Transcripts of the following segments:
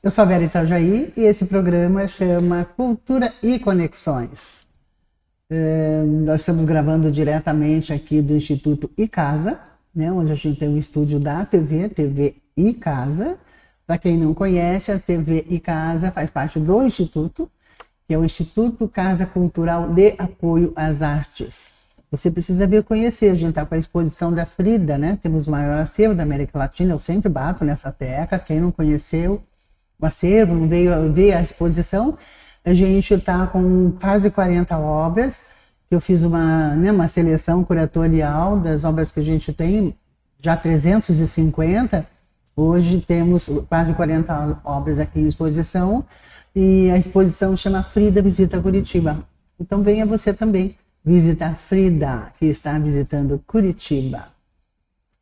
Eu sou a Vera Itajaí e esse programa chama Cultura e Conexões. Nós estamos gravando diretamente aqui do Instituto iCasa, né, onde a gente tem um estúdio da TV iCasa. Para quem não conhece, a TV iCasa faz parte do Instituto, que é o Instituto Casa Cultural de Apoio às Artes. Você precisa vir conhecer, a gente está com a exposição da Frida, né? Temos o maior acervo da América Latina, eu sempre bato nessa tecla. Quem não conheceu o acervo, não veio ver a exposição, a gente está com quase 40 obras. Eu fiz uma seleção curatorial das obras que a gente tem, já 350. Hoje temos quase 40 obras aqui em exposição e a exposição chama Frida Visita Curitiba. Então venha você também visitar Frida, que está visitando Curitiba.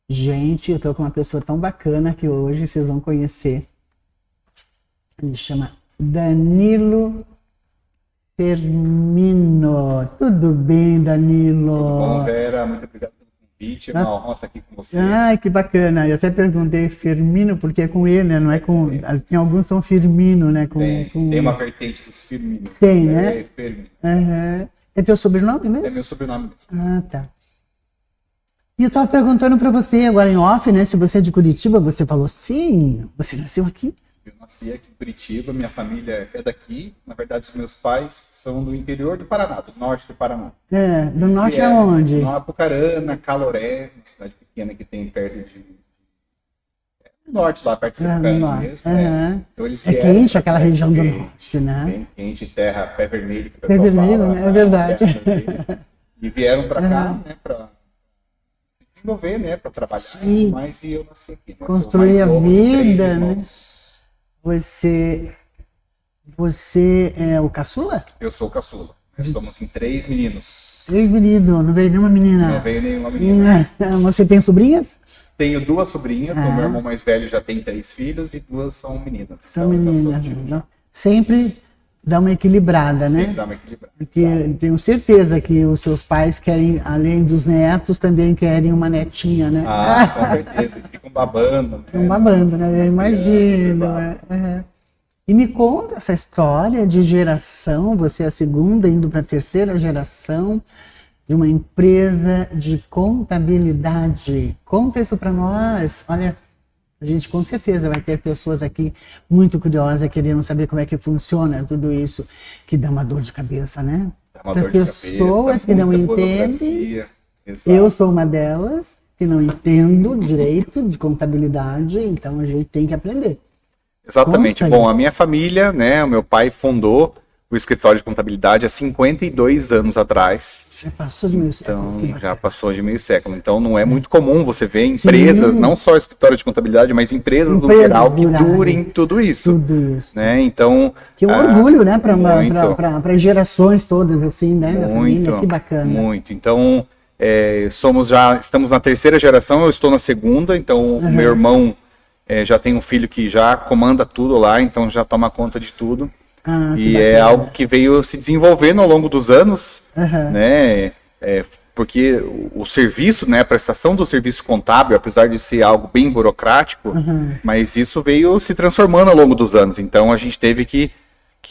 Gente, eu estou com uma pessoa tão bacana que hoje vocês vão conhecer. Ele chama Danilo Firmino. Tudo bem, Danilo? Tudo bom, Vera? Muito obrigado pelo convite. É uma honra estar aqui com você. Ai, que bacana. Eu até perguntei Firmino, porque é com E, né? Não é com... Tem alguns que são Firmino, né? Tem uma vertente dos Firminos. Tem, né? Firmino. Uhum. É teu sobrenome mesmo? É meu sobrenome mesmo. Ah, tá. E eu estava perguntando para você agora em off, né? Se você é de Curitiba, você falou sim. Você nasceu aqui? Eu nasci aqui em Curitiba, minha família é daqui. Na verdade, os meus pais são do interior do Paraná, do norte do Paraná. Do norte aonde? No Apucarana, Caloré, uma cidade pequena que tem perto de... No norte, lá perto de Apucarana mesmo. Então, eles vieram, quente aquela região do norte, né? Bem quente, terra pé vermelho. Que pé vermelho, fala, né? É verdade. E vieram para cá, né, para se desenvolver, né, para trabalhar. Sim. Mas eu nasci aqui. Né? Construir a vida, né? Você é o caçula? Eu sou o caçula. Nós somos em 3 meninos. 3 meninos, não veio nenhuma menina? Não veio nenhuma menina. Você tem sobrinhas? Tenho 2 sobrinhas, o meu irmão mais velho já tem 3 filhos e 2 são meninas. São meninas. Então, sempre dá uma equilibrada, né? Sempre dá uma equilibrada. Porque eu tenho certeza que os seus pais querem, além dos netos, também querem uma netinha, né? Ah, com certeza. Ficam babando. Ficam babando, né? Eu imagino. E me conta essa história de geração, você é a segunda, indo para a terceira geração de uma empresa de contabilidade. Conta isso para nós. Olha, a gente com certeza vai ter pessoas aqui muito curiosas, querendo saber como é que funciona tudo isso, que dá uma dor de cabeça, né? Para as pessoas que não entendem, eu sou uma delas, que não entendo direito de contabilidade, então a gente tem que aprender. Exatamente. Bom, a minha família, né, o meu pai fundou o escritório de contabilidade há 52 anos atrás. Já passou de meio século. Então, já passou de meio século. Então, não é muito comum você ver empresas, não só escritório de contabilidade, mas empresas no geral que durem tudo isso. Tudo isso. Né? Então, que é um orgulho, né, para as gerações todas, assim, né, da família. Que bacana. Muito. Então, estamos na terceira geração, eu estou na segunda, então o meu irmão já tem um filho que já comanda tudo lá, então já toma conta de tudo. E é algo que veio se desenvolvendo ao longo dos anos, né? Porque o serviço, né, a prestação do serviço contábil, apesar de ser algo bem burocrático, mas isso veio se transformando ao longo dos anos. Então a gente teve que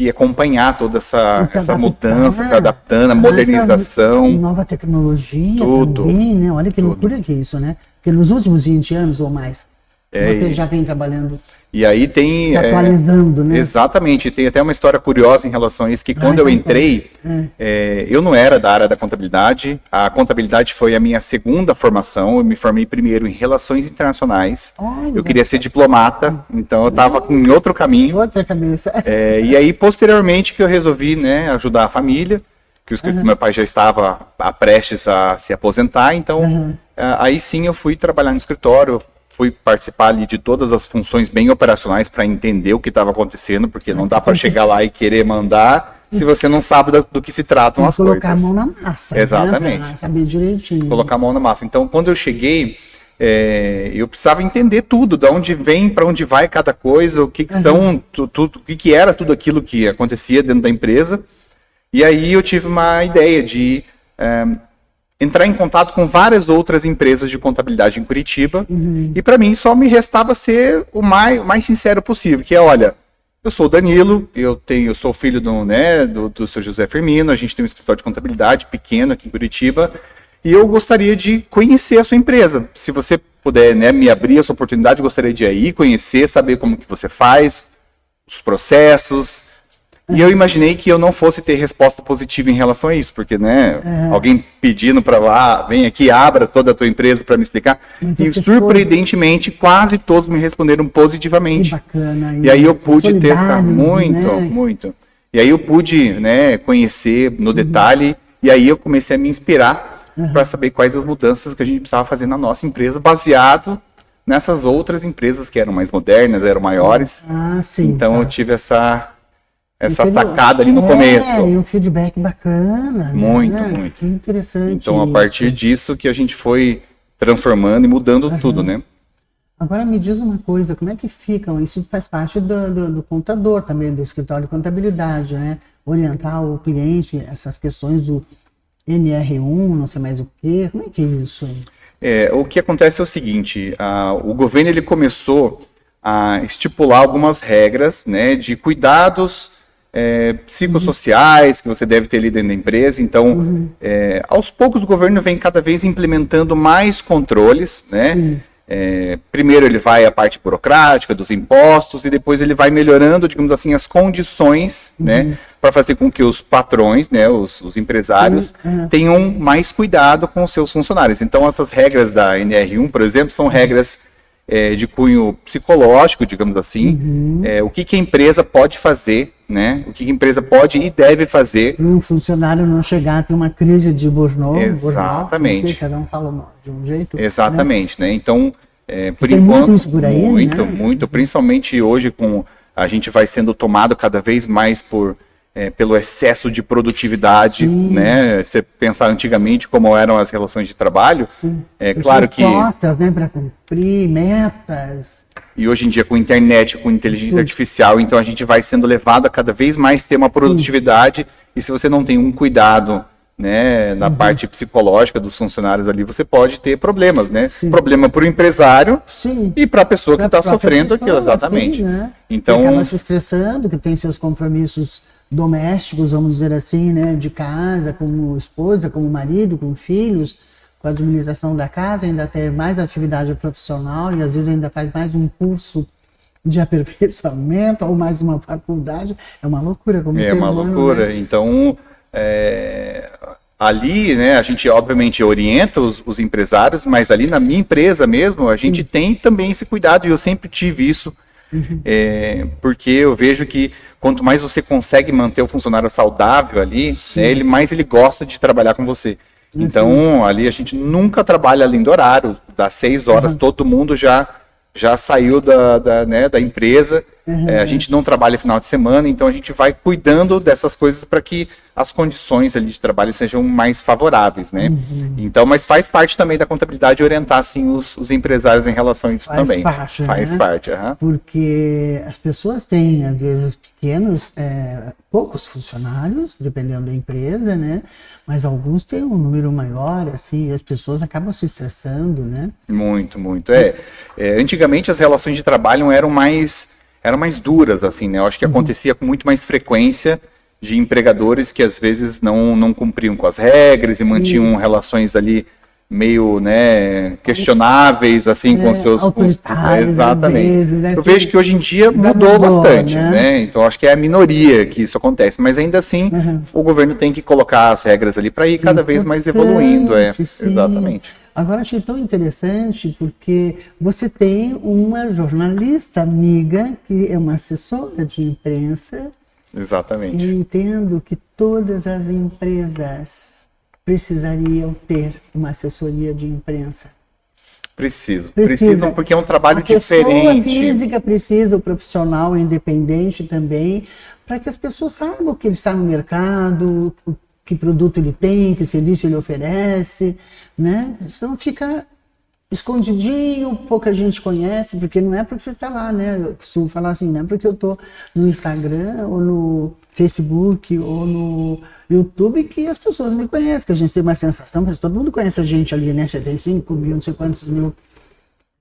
acompanhar toda essa mudança, se adaptando, a modernização. Nova tecnologia também, né? Olha que loucura que é isso, né? Porque nos últimos 20 anos ou mais, você já vem trabalhando. E aí tem... Se atualizando, né? Exatamente. Tem até uma história curiosa em relação a isso, que quando eu entrei, eu não era da área da contabilidade. A contabilidade foi a minha segunda formação. Eu me formei primeiro em Relações Internacionais. Eu queria ser diplomata, então eu estava em outro caminho. Outra cabeça. E aí, posteriormente, que eu resolvi, né, ajudar a família, que meu pai já estava prestes a se aposentar, então aí sim eu fui trabalhar no escritório. Fui participar ali de todas as funções bem operacionais para entender o que estava acontecendo, porque não dá para chegar lá e querer mandar se você não sabe do que se tratam as coisas. Colocar a mão na massa. Exatamente. Né? Saber direitinho. Colocar a mão na massa. Então, quando eu cheguei, eu precisava entender tudo, de onde vem, para onde vai cada coisa, o que era tudo aquilo que acontecia dentro da empresa. E aí eu tive uma ideia de entrar em contato com várias outras empresas de contabilidade em Curitiba, e para mim só me restava ser o mais sincero possível, que é, olha, eu sou o Danilo, eu sou filho do seu José Firmino, a gente tem um escritório de contabilidade pequeno aqui em Curitiba, e eu gostaria de conhecer a sua empresa. Se você puder, né, me abrir essa oportunidade, eu gostaria de ir aí, conhecer, saber como que você faz, os processos. E eu imaginei que eu não fosse ter resposta positiva em relação a isso, porque, né, alguém pedindo para vem aqui, abra toda a tua empresa para me explicar. E surpreendentemente, quase todos me responderam positivamente. Que bacana. E aí eu pude ter né? muito. E aí eu pude, né, conhecer no detalhe, e aí eu comecei a me inspirar para saber quais as mudanças que a gente precisava fazer na nossa empresa, baseado nessas outras empresas que eram mais modernas, eram maiores. Sim. Então eu tive essa sacada ali no começo. E um feedback bacana. Muito. Que interessante. Então, a partir disso que a gente foi transformando e mudando tudo, né? Agora me diz uma coisa, como é que ficam? Isso faz parte do contador também, do escritório de contabilidade, né? Orientar o cliente, essas questões do NR1, não sei mais o quê. Como é que é isso aí? O que acontece é o seguinte, o governo ele começou a estipular algumas regras, né, de cuidados psicossociais que você deve ter ali dentro da empresa. Então, aos poucos o governo vem cada vez implementando mais controles, né? Primeiro ele vai a parte burocrática dos impostos e depois ele vai melhorando, digamos assim, as condições, né, para fazer com que os patrões, né, os empresários, tenham mais cuidado com os seus funcionários. Então, essas regras da NR1, por exemplo, são regras de cunho psicológico, digamos assim, o que a empresa pode fazer, né? O que a empresa pode e deve fazer. Para um funcionário não chegar a ter uma crise de burnout. Exatamente. Porque cada um fala de um jeito. Exatamente, né? Então, por tem enquanto, muito isso por aí, muito, principalmente hoje a gente vai sendo tomado cada vez mais pelo excesso de produtividade, né? Você pensar antigamente como eram as relações de trabalho, claro que cotas, né, para cumprir metas. E hoje em dia com internet, com inteligência artificial, então a gente vai sendo levado a cada vez mais ter uma produtividade. E se você não tem um cuidado, né, na parte psicológica dos funcionários ali, você pode ter problemas, né? Problema para o empresário e para a pessoa que está sofrendo aquilo, exatamente. Né? Então, que acaba se estressando, que tem seus compromissos domésticos, vamos dizer assim, né, de casa, como esposa, como marido, com filhos, com a administração da casa, ainda ter mais atividade profissional e às vezes ainda faz mais um curso de aperfeiçoamento ou mais uma faculdade. É uma loucura como ser humano. É uma loucura. Né? Então, ali, né, a gente obviamente orienta os empresários, mas ali na minha empresa mesmo, a gente tem também esse cuidado e eu sempre tive isso. Porque eu vejo que quanto mais você consegue manter o funcionário saudável ali, né, mais ele gosta de trabalhar com você. Então, ali a gente nunca trabalha além do horário, das 6 horas, todo mundo já saiu da empresa, a gente não trabalha final de semana, então a gente vai cuidando dessas coisas para que as condições ali de trabalho sejam mais favoráveis, né? Então, mas faz parte também da contabilidade orientar, assim, os empresários em relação a isso também. Faz parte. Porque as pessoas têm, às vezes, poucos funcionários, dependendo da empresa, né? Mas alguns têm um número maior, assim, e as pessoas acabam se estressando, né? Muito. Antigamente as relações de trabalho eram mais duras, assim, né? Eu acho que acontecia com muito mais frequência de empregadores que às vezes não cumpriam com as regras e mantinham relações ali meio, né, questionáveis, assim, com seus... Exatamente. Vezes, né? Eu vejo que hoje em dia mudou bastante, né? Então, acho que é a minoria que isso acontece, mas ainda assim, o governo tem que colocar as regras ali para ir cada vez mais evoluindo. Exatamente. Agora, achei tão interessante porque você tem uma jornalista amiga que é uma assessora de imprensa. Exatamente. Eu entendo que todas as empresas precisariam ter uma assessoria de imprensa. Precisam porque é um trabalho diferente. A pessoa física precisa, o profissional independente também, para que as pessoas saibam o que ele está no mercado, que produto ele tem, que serviço ele oferece, né? Então fica escondidinho, pouca gente conhece, porque não é porque você está lá, né? Eu costumo falar assim, não é porque eu estou no Instagram, ou no Facebook, ou no YouTube que as pessoas me conhecem, que a gente tem uma sensação, que todo mundo conhece a gente ali, né? Você tem 5 mil, não sei quantos mil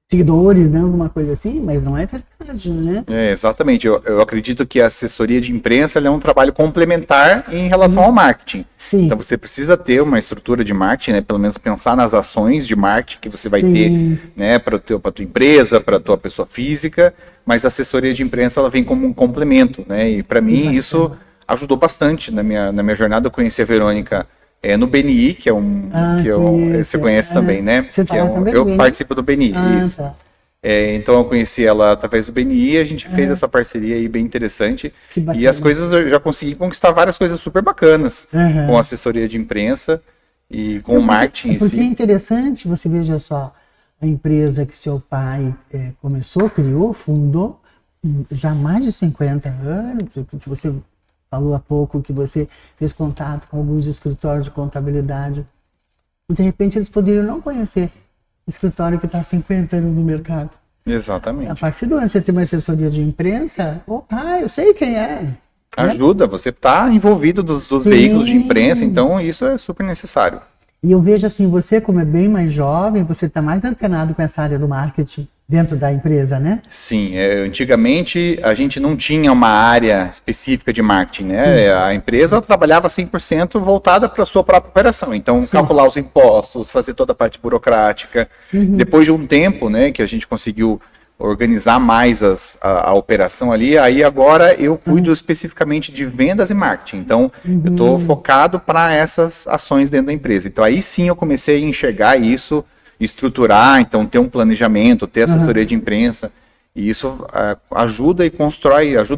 seguidores, né? Alguma coisa assim, mas não é verdade, né? Exatamente. Eu acredito que a assessoria de imprensa é um trabalho complementar em relação ao marketing. Sim. Então você precisa ter uma estrutura de marketing, né? Pelo menos pensar nas ações de marketing que você vai ter, né? Para a tua empresa, para a tua pessoa física, mas a assessoria de imprensa ela vem como um complemento, né? E para mim isso ajudou bastante na minha jornada. Eu conheci a Verônica no BNI, que é você conhece também, né? Você tá também? Eu participo do BNI, isso. Tá. Então eu conheci ela através do BNI e a gente fez essa parceria aí bem interessante. E as coisas, eu já consegui conquistar várias coisas super bacanas com a assessoria de imprensa e com o marketing em si. Porque é interessante, você veja só, a empresa que seu pai começou, criou, fundou, já há mais de 50 anos, que você falou há pouco que você fez contato com alguns escritórios de contabilidade. E de repente eles poderiam não conhecer o escritório que está há 50 anos no mercado. Exatamente. A partir do ano que você tem uma assessoria de imprensa, eu sei quem é. Ajuda, você está envolvido dos veículos de imprensa, então isso é super necessário. E eu vejo assim, você como é bem mais jovem, você está mais antenado com essa área do marketing dentro da empresa, né? Sim, antigamente a gente não tinha uma área específica de marketing, né? A empresa trabalhava 100% voltada para a sua própria operação. Então, calcular os impostos, fazer toda a parte burocrática. Depois de um tempo, né, que a gente conseguiu organizar mais a operação ali, aí agora eu cuido especificamente de vendas e marketing. Então, eu estou focado para essas ações dentro da empresa. Então, aí sim eu comecei a enxergar isso, estruturar, então ter um planejamento, ter assessoria de imprensa, e isso ajuda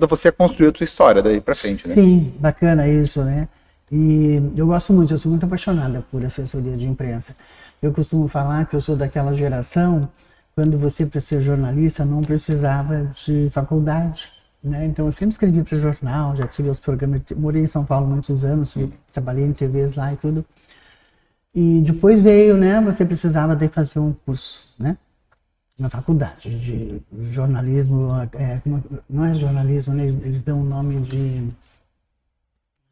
você a construir a tua história daí para frente, né? Sim, bacana isso, né? E eu gosto muito, eu sou muito apaixonada por assessoria de imprensa. Eu costumo falar que eu sou daquela geração, quando você, para ser jornalista, não precisava de faculdade, né? Então eu sempre escrevi para jornal, já tive os programas, morei em São Paulo muitos anos, trabalhei em TVs lá e tudo. E depois veio, né, você precisava de fazer um curso, né, na faculdade de jornalismo, não é jornalismo, né, eles dão o nome de,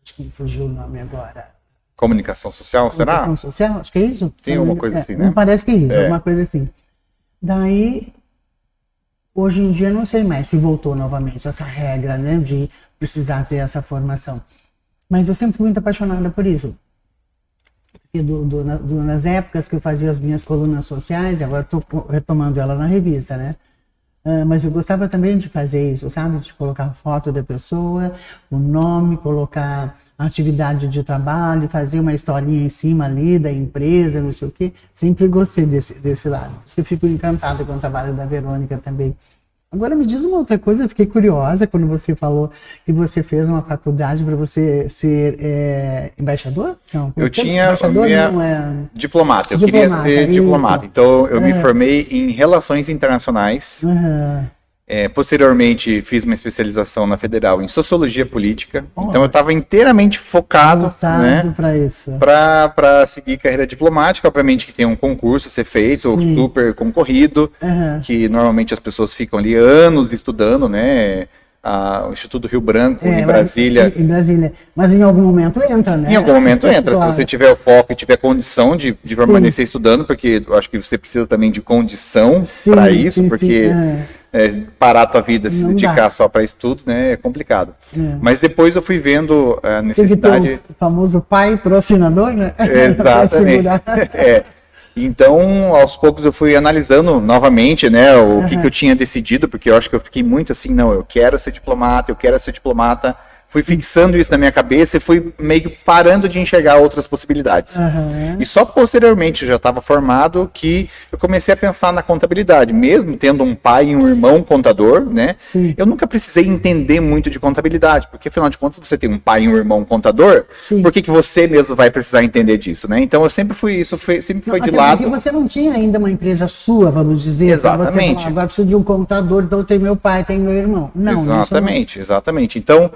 acho que me fugiu o nome agora. Comunicação social, será? Comunicação social, acho que é isso? Sim, alguma coisa assim, né? Não parece que é isso, alguma coisa assim. Daí, hoje em dia, não sei mais se voltou novamente essa regra, né, de precisar ter essa formação. Mas eu sempre fui muito apaixonada por isso. Nas épocas que eu fazia as minhas colunas sociais, agora estou retomando ela na revista, né? Mas eu gostava também de fazer isso, sabe? De colocar a foto da pessoa, o nome, colocar a atividade de trabalho, fazer uma historinha em cima ali da empresa, não sei o quê. Sempre gostei desse lado. Por isso que eu fico encantada com o trabalho da Verônica também. Agora me diz uma outra coisa, eu fiquei curiosa quando você falou que você fez uma faculdade para você ser embaixador? Não, eu tinha embaixador, diplomata, eu queria ser diplomata. Então eu me formei em Relações Internacionais. Posteriormente fiz uma especialização na Federal em Sociologia Política. Então eu estava inteiramente focado, né, para isso, para seguir carreira diplomática. Obviamente que tem um concurso a ser feito, super concorrido, que normalmente as pessoas ficam ali anos estudando, né? O Instituto Rio Branco em Brasília. Em Brasília. Mas em algum momento entra, né? Em algum momento entra. Claro. Se você tiver o foco e tiver condição de permanecer estudando, porque eu acho que você precisa também de condição para isso, porque parar a tua vida, se dedicar só para estudo, né, é complicado. Mas depois eu fui vendo a necessidade... O famoso pai patrocinador, né? Exatamente. Então, aos poucos eu fui analisando novamente, né, o que eu tinha decidido, porque eu acho que eu fiquei muito assim, não, eu quero ser diplomata, fui fixando isso na minha cabeça e fui meio que parando de enxergar outras possibilidades. E só posteriormente, eu já estava formado, que eu comecei a pensar na contabilidade, mesmo tendo um pai e um irmão contador, né, eu nunca precisei entender muito de contabilidade, porque afinal de contas você tem um pai e um irmão contador, por que você mesmo vai precisar entender disso, né? Então eu sempre fui, sempre foi de lado. Porque você não tinha ainda uma empresa sua, vamos dizer. Exatamente. Você agora preciso de um contador, então tem meu pai, tem meu irmão. Não, exatamente. Então,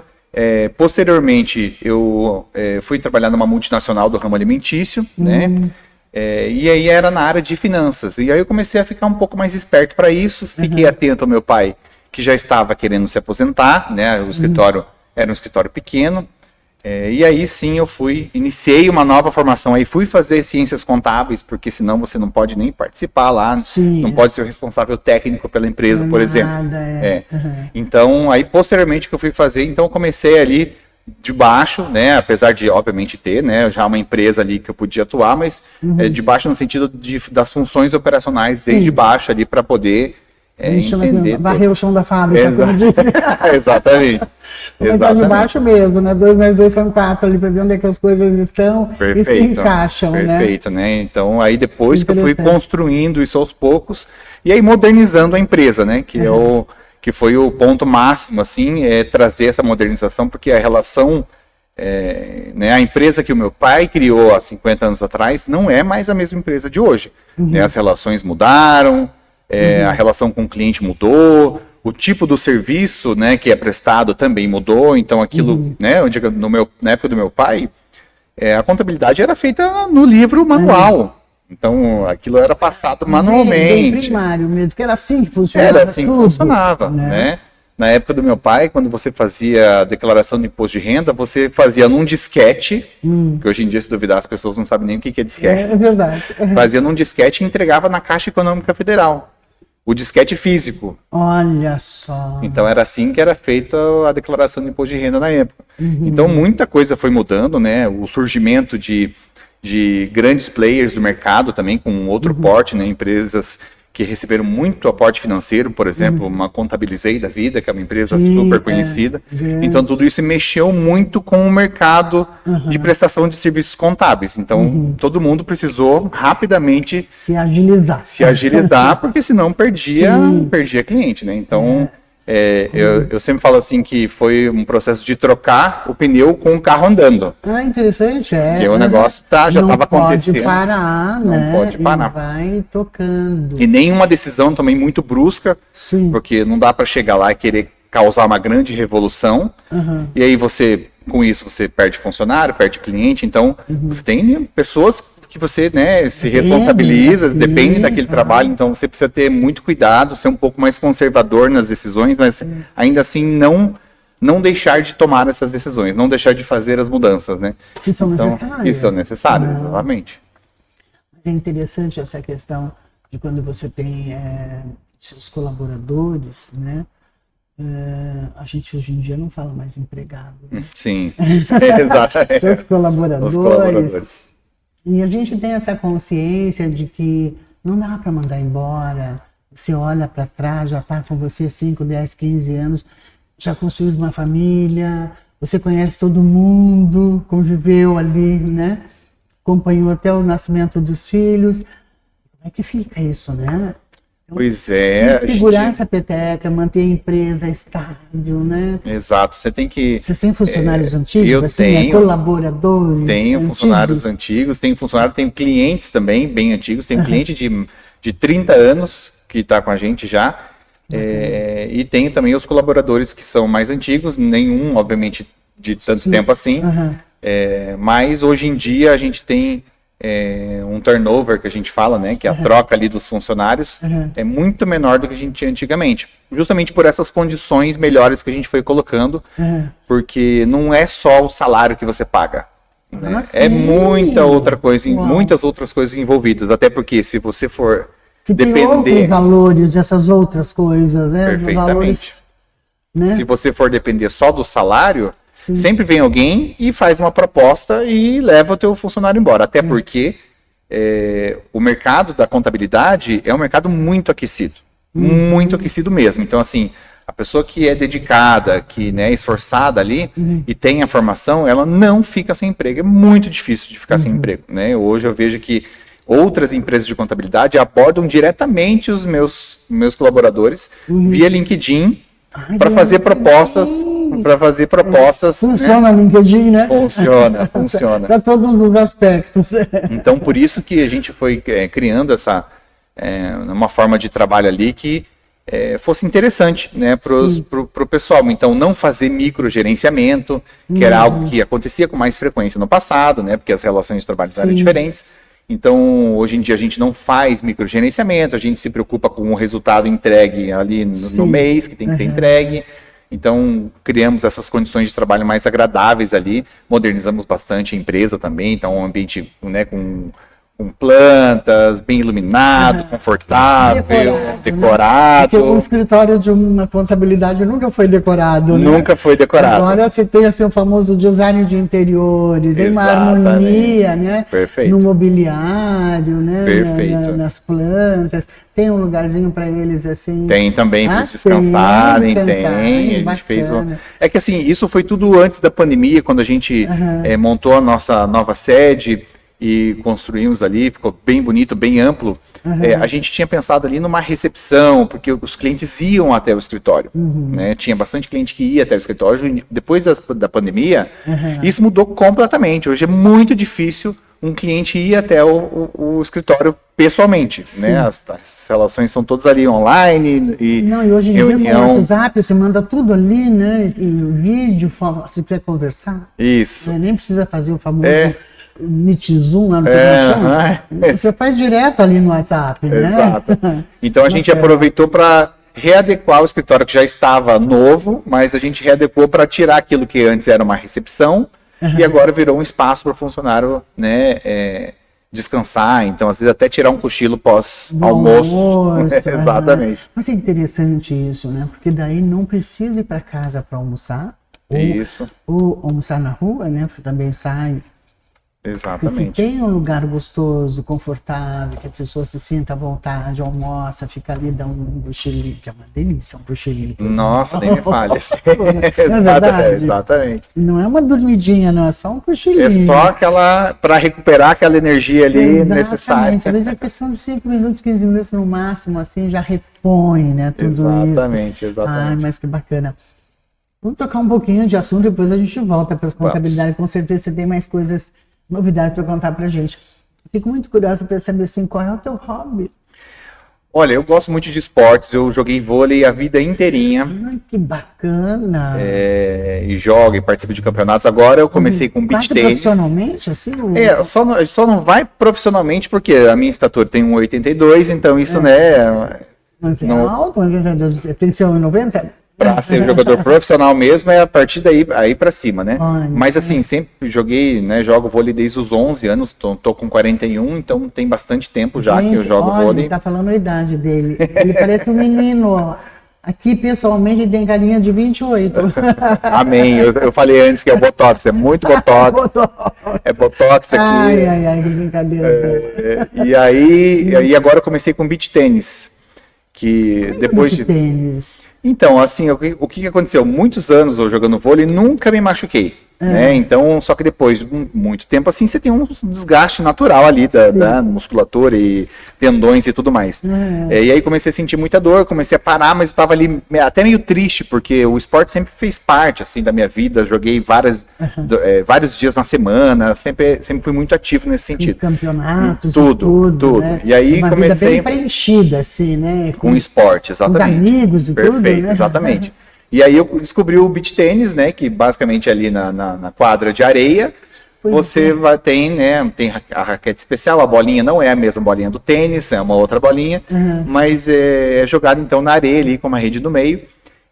posteriormente, eu fui trabalhar numa multinacional do ramo alimentício, né? E aí era na área de finanças. E aí eu comecei a ficar um pouco mais esperto para isso, fiquei atento ao meu pai, que já estava querendo se aposentar, né? O escritório era um escritório pequeno. E aí sim eu iniciei uma nova formação, aí fui fazer ciências contábeis, porque senão você não pode nem participar lá, não pode ser o responsável técnico pela empresa, por exemplo. Então, aí posteriormente que eu fui fazer, então eu comecei ali de baixo, né, apesar de obviamente ter, né, já uma empresa ali que eu podia atuar, mas de baixo no sentido das funções operacionais, desde baixo ali para poder entender. Varrer o chão da fábrica, como diz. Exatamente. Começar de baixo mesmo, né? 2 mais 2 são 4 ali, para ver onde é que as coisas estão e se encaixam, Perfeito, né? Então, aí depois que eu fui construindo isso aos poucos, e aí modernizando a empresa, né? Que foi o ponto máximo, assim, trazer essa modernização, porque a relação, né, a empresa que o meu pai criou há 50 anos atrás não é mais a mesma empresa de hoje. Né? As relações mudaram, a relação com o cliente mudou, o tipo do serviço, né, que é prestado também mudou, então aquilo, né, na época do meu pai, a contabilidade era feita no livro manual. Então, aquilo era passado manualmente. Bem primário mesmo, que era assim que funcionava. Era assim que funcionava, né? Na época do meu pai, quando você fazia a declaração do imposto de renda, você fazia num disquete, que hoje em dia, se duvidar, as pessoas não sabem nem o que é disquete. É verdade. Fazia num disquete e entregava na Caixa Econômica Federal. O disquete físico. Olha só. Então, era assim que era feita a declaração do imposto de renda na época. Então, muita coisa foi mudando, né? O surgimento de grandes players do mercado também, com outro porte, né? Empresas que receberam muito aporte financeiro, por exemplo, uma Contabilizei da vida, que é uma empresa super conhecida. Então, tudo isso mexeu muito com o mercado de prestação de serviços contábeis. Então, todo mundo precisou rapidamente se agilizar, porque senão perdia cliente, né? Então, eu sempre falo assim que foi um processo de trocar o pneu com o carro andando. Interessante, Porque o negócio já estava acontecendo. Não pode parar, né? Não pode parar. E vai tocando. E nenhuma decisão também muito brusca, porque não dá para chegar lá e querer causar uma grande revolução. E aí com isso, você perde funcionário, perde cliente. Então, você tem pessoas que você, né, se responsabiliza, depende daquele trabalho, então você precisa ter muito cuidado, ser um pouco mais conservador nas decisões, mas ainda assim não deixar de tomar essas decisões, não deixar de fazer as mudanças, né? Que são necessárias. Que são necessárias, exatamente. Mas é interessante essa questão de quando você tem seus colaboradores, né? A gente hoje em dia não fala mais empregado. Né? Sim, exatamente. Seus colaboradores. E a gente tem essa consciência de que não dá para mandar embora. Você olha para trás, já está com você 5, 10, 15 anos, já construiu uma família, você conhece todo mundo, conviveu ali, né? Acompanhou até o nascimento dos filhos. Como é que fica isso, né? Pois é. Tem que segurar essa peteca, manter a empresa estável, né? Exato, você tem que... Vocês têm funcionários antigos? Eu assim, tenho. Colaboradores Tenho antigos? Funcionários antigos, tenho clientes também, bem antigos, tem cliente de 30 anos que está com a gente já, e tenho também os colaboradores que são mais antigos, nenhum, obviamente, de tanto tempo assim, mas hoje em dia a gente tem... um turnover que a gente fala, né, que é a troca ali dos funcionários, é muito menor do que a gente tinha antigamente, justamente por essas condições melhores que a gente foi colocando, porque não é só o salário que você paga, né? É muita outra coisa, muitas outras coisas envolvidas, até porque se você for depender... Tem outros valores, essas outras coisas, né? Perfeitamente. Valores, né? Se você for depender só do salário, sempre vem alguém e faz uma proposta e leva o teu funcionário embora. Até porque o mercado da contabilidade é um mercado muito aquecido. Muito aquecido mesmo. Então, assim, a pessoa que é dedicada, que é esforçada ali e tem a formação, ela não fica sem emprego. É muito difícil de ficar sem emprego, né? Hoje eu vejo que outras empresas de contabilidade abordam diretamente os meus colaboradores via LinkedIn, para fazer propostas, Funciona o LinkedIn, né? Funciona. Para todos os aspectos. Então, por isso que a gente foi criando uma forma de trabalho ali que fosse interessante, né, pro pessoal. Então, não fazer microgerenciamento, que era algo que acontecia com mais frequência no passado, né, porque as relações de trabalho eram diferentes. Então, hoje em dia a gente não faz microgerenciamento, a gente se preocupa com o resultado entregue ali no mês, que tem que ser entregue. Então, criamos essas condições de trabalho mais agradáveis ali, modernizamos bastante a empresa também, então um ambiente, né, com plantas, bem iluminado, confortável, decorado. Porque o escritório de uma contabilidade nunca foi decorado, né? Nunca foi decorado. Agora você tem assim, o famoso design de interiores, tem uma harmonia, né? Perfeito. No mobiliário, né? Perfeito. Nas plantas. Tem um lugarzinho para eles assim. Tem também para eles descansarem, tem. A gente fez É que assim, isso foi tudo antes da pandemia, quando a gente montou a nossa nova sede e construímos ali, ficou bem bonito, bem amplo. A gente tinha pensado ali numa recepção, porque os clientes iam até o escritório, né? Tinha bastante cliente que ia até o escritório. Depois da pandemia, isso mudou completamente. Hoje é muito difícil um cliente ir até o escritório pessoalmente, né? As relações são todas ali online. E hoje em dia com o WhatsApp você manda tudo ali, né? E vídeo, se quiser conversar. Isso. Nem precisa fazer o famoso Meet Zoom lá no você faz direto ali no WhatsApp, né? Exato. Então a gente aproveitou para readequar o escritório que já estava novo, mas a gente readequou para tirar aquilo que antes era uma recepção e agora virou um espaço para o funcionário, né, descansar, então às vezes até tirar um cochilo pós-almoço. Exatamente. Mas é interessante isso, né? Porque daí não precisa ir para casa para almoçar. Ou almoçar na rua, né? Você também sai. Exatamente. Porque se tem um lugar gostoso, confortável, que a pessoa se sinta à vontade, almoça, fica ali, dá um cochilinho, que é uma delícia, um cochilinho. Nossa, nem me fale. Não é verdade? Exatamente. Não é uma dormidinha, não, é só um cochilinho. É só aquela, para recuperar aquela energia ali necessária. Às vezes é questão de 5 minutos, 15 minutos no máximo, assim, já repõe, né, tudo exatamente, isso. Ai, mas que bacana. Vamos trocar um pouquinho de assunto, depois a gente volta para as contabilidades. Com certeza você tem mais coisas, novidades para contar para a gente. Fico muito curiosa para saber assim, qual é o teu hobby? Olha, eu gosto muito de esportes, eu joguei vôlei a vida inteirinha. Que bacana! E jogo e participo de campeonatos. Agora eu comecei com beach tênis. Profissionalmente, assim? Só não vai profissionalmente porque a minha estatura tem 1,82, então isso, né... Mas é alto, tem que ser 1,90? Para ser jogador profissional mesmo é a partir daí aí para cima, né? Mas assim, sempre joguei, né? Jogo vôlei desde os 11 anos, tô com 41, então tem bastante tempo já que eu jogo vôlei. Tá falando a idade dele. Ele parece um menino, ó. Aqui, pessoalmente, ele tem carinha de 28. Amém. Eu falei antes que é o Botox, é muito Botox. É Botox aqui. Ai, que brincadeira. E aí agora eu comecei com beach tênis. Que depois de tênis? Então, assim, o que aconteceu? Muitos anos eu jogando vôlei, nunca me machuquei, né? Então, só que depois de muito tempo, assim, você tem um desgaste natural ali da musculatura e tendões e tudo mais. E aí comecei a sentir muita dor, comecei a parar, mas estava ali até meio triste, porque o esporte sempre fez parte, assim, da minha vida. Joguei vários dias na semana, sempre fui muito ativo nesse sentido. Campeonatos, tudo. Né? E aí uma comecei... vida bem preenchida, assim, né? Com esporte, exatamente. Com amigos e tudo, né? Exatamente. E aí eu descobri o beach tênis, né, que basicamente ali na quadra de areia, você tem a raquete especial, a bolinha não é a mesma bolinha do tênis, é uma outra bolinha, mas é jogado então na areia ali com uma rede no meio.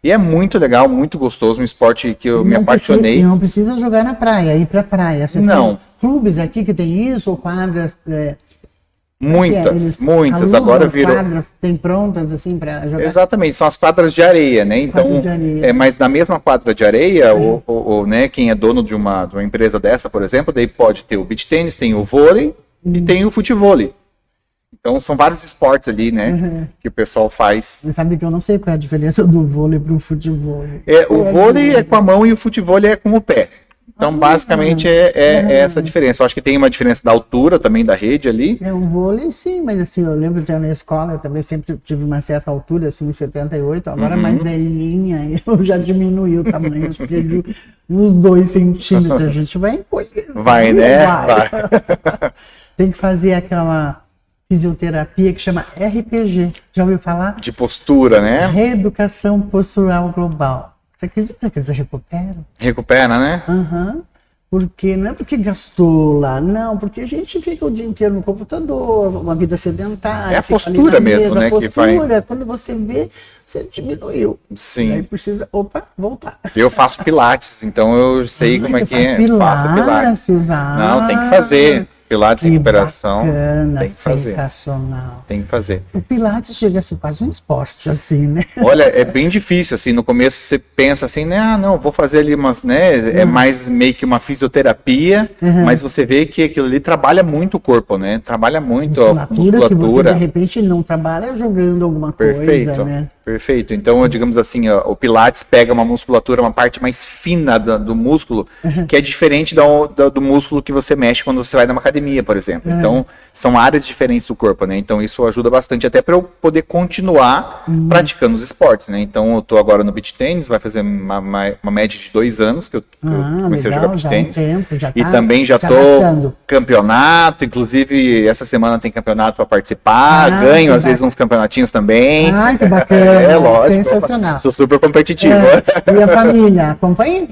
E é muito legal, muito gostoso, um esporte que eu me apaixonei. Não precisa jogar na praia, ir pra praia. Você não. Tem clubes aqui que tem isso, ou quadras... Muitas. Agora virou. Quadras tem prontas assim para jogar. Exatamente, são as quadras de areia, né? Então, mas na mesma quadra de areia, né, quem é dono de uma empresa dessa, por exemplo, daí pode ter o beach tênis, tem o vôlei e tem o futevôlei. Então são vários esportes ali, né, que o pessoal faz. Você sabe que eu não sei qual é a diferença do vôlei para o futevôlei. O vôlei é com a mão e o futevôlei é com o pé. Então, basicamente, é essa diferença. Eu acho que tem uma diferença da altura também da rede ali. O vôlei, sim, mas assim, eu lembro de na escola, eu também sempre tive uma certa altura, assim, 1,78, agora mais velhinha, eu já diminui o tamanho, acho que perdi uns 2 centímetros, a gente vai encolher. Vai, né? Vai. Tem que fazer aquela fisioterapia que chama RPG, já ouviu falar? De postura, né? Reeducação postural global. Você acredita que eles recuperam? Recupera, né? Porque não é porque gastou lá, não, porque a gente fica o dia inteiro no computador, uma vida sedentária. É a postura mesmo, né? A postura, que faz... quando você vê, você diminuiu. Sim. Aí precisa, voltar. Eu faço pilates, então eu sei como é que é. Faço pilates. Não, tem que fazer. Pilates em recuperação, bacana, tem que fazer. Sensacional. Tem que fazer. O Pilates chega a ser quase um esporte, assim, né? Olha, é bem difícil, assim, no começo você pensa assim, né, não, vou fazer ali umas, né, é mais meio que uma fisioterapia, mas você vê que aquilo ali trabalha muito o corpo, né, trabalha muito a musculatura. Que você, de repente, não trabalha jogando alguma coisa, né? Perfeito. Então, digamos assim, o Pilates pega uma musculatura, uma parte mais fina do músculo, que é diferente do músculo que você mexe quando você vai numa academia, por exemplo. Então, são áreas diferentes do corpo, né? Então, isso ajuda bastante até para eu poder continuar praticando os esportes, né? Então, eu tô agora no beach tênis, vai fazer uma média de 2 anos que eu comecei a jogar beach tênis. E também já tô campeonato, inclusive essa semana tem campeonato para participar, ganho às vezes uns campeonatinhos também. Ah, que bacana. É, lógico. Sensacional. Sou super competitivo. E a família, acompanha?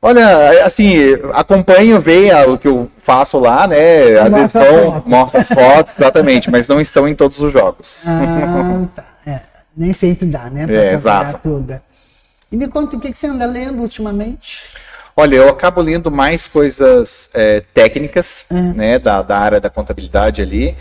Olha, assim, acompanho, vejo o que eu faço lá, né? Às vezes mostram as fotos, exatamente, mas não estão em todos os jogos. Tá. Nem sempre dá, né? Pra exato. Tudo. E me conta o que você anda lendo ultimamente? Olha, eu acabo lendo mais coisas técnicas, né? Da área da contabilidade ali.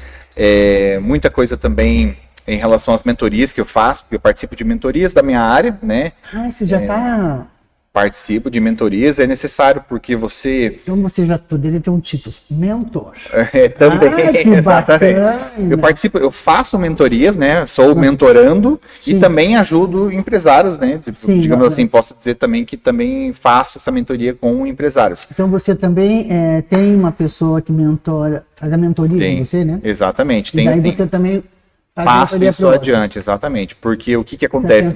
Muita coisa também em relação às mentorias que eu faço, porque eu participo de mentorias da minha área, né? Ah, você já está... Participo de mentorias, é necessário porque você... Então você já poderia ter um título, mentor. Também, que exatamente. bacana. Eu faço mentorias, né? Sou mentorando e também ajudo empresários, né? Sim, digamos assim, posso dizer também que também faço essa mentoria com empresários. Então você também tem uma pessoa que faz a mentoria com você, né? Exatamente. E daí você também... Passo isso adiante, exatamente. Porque o que acontece?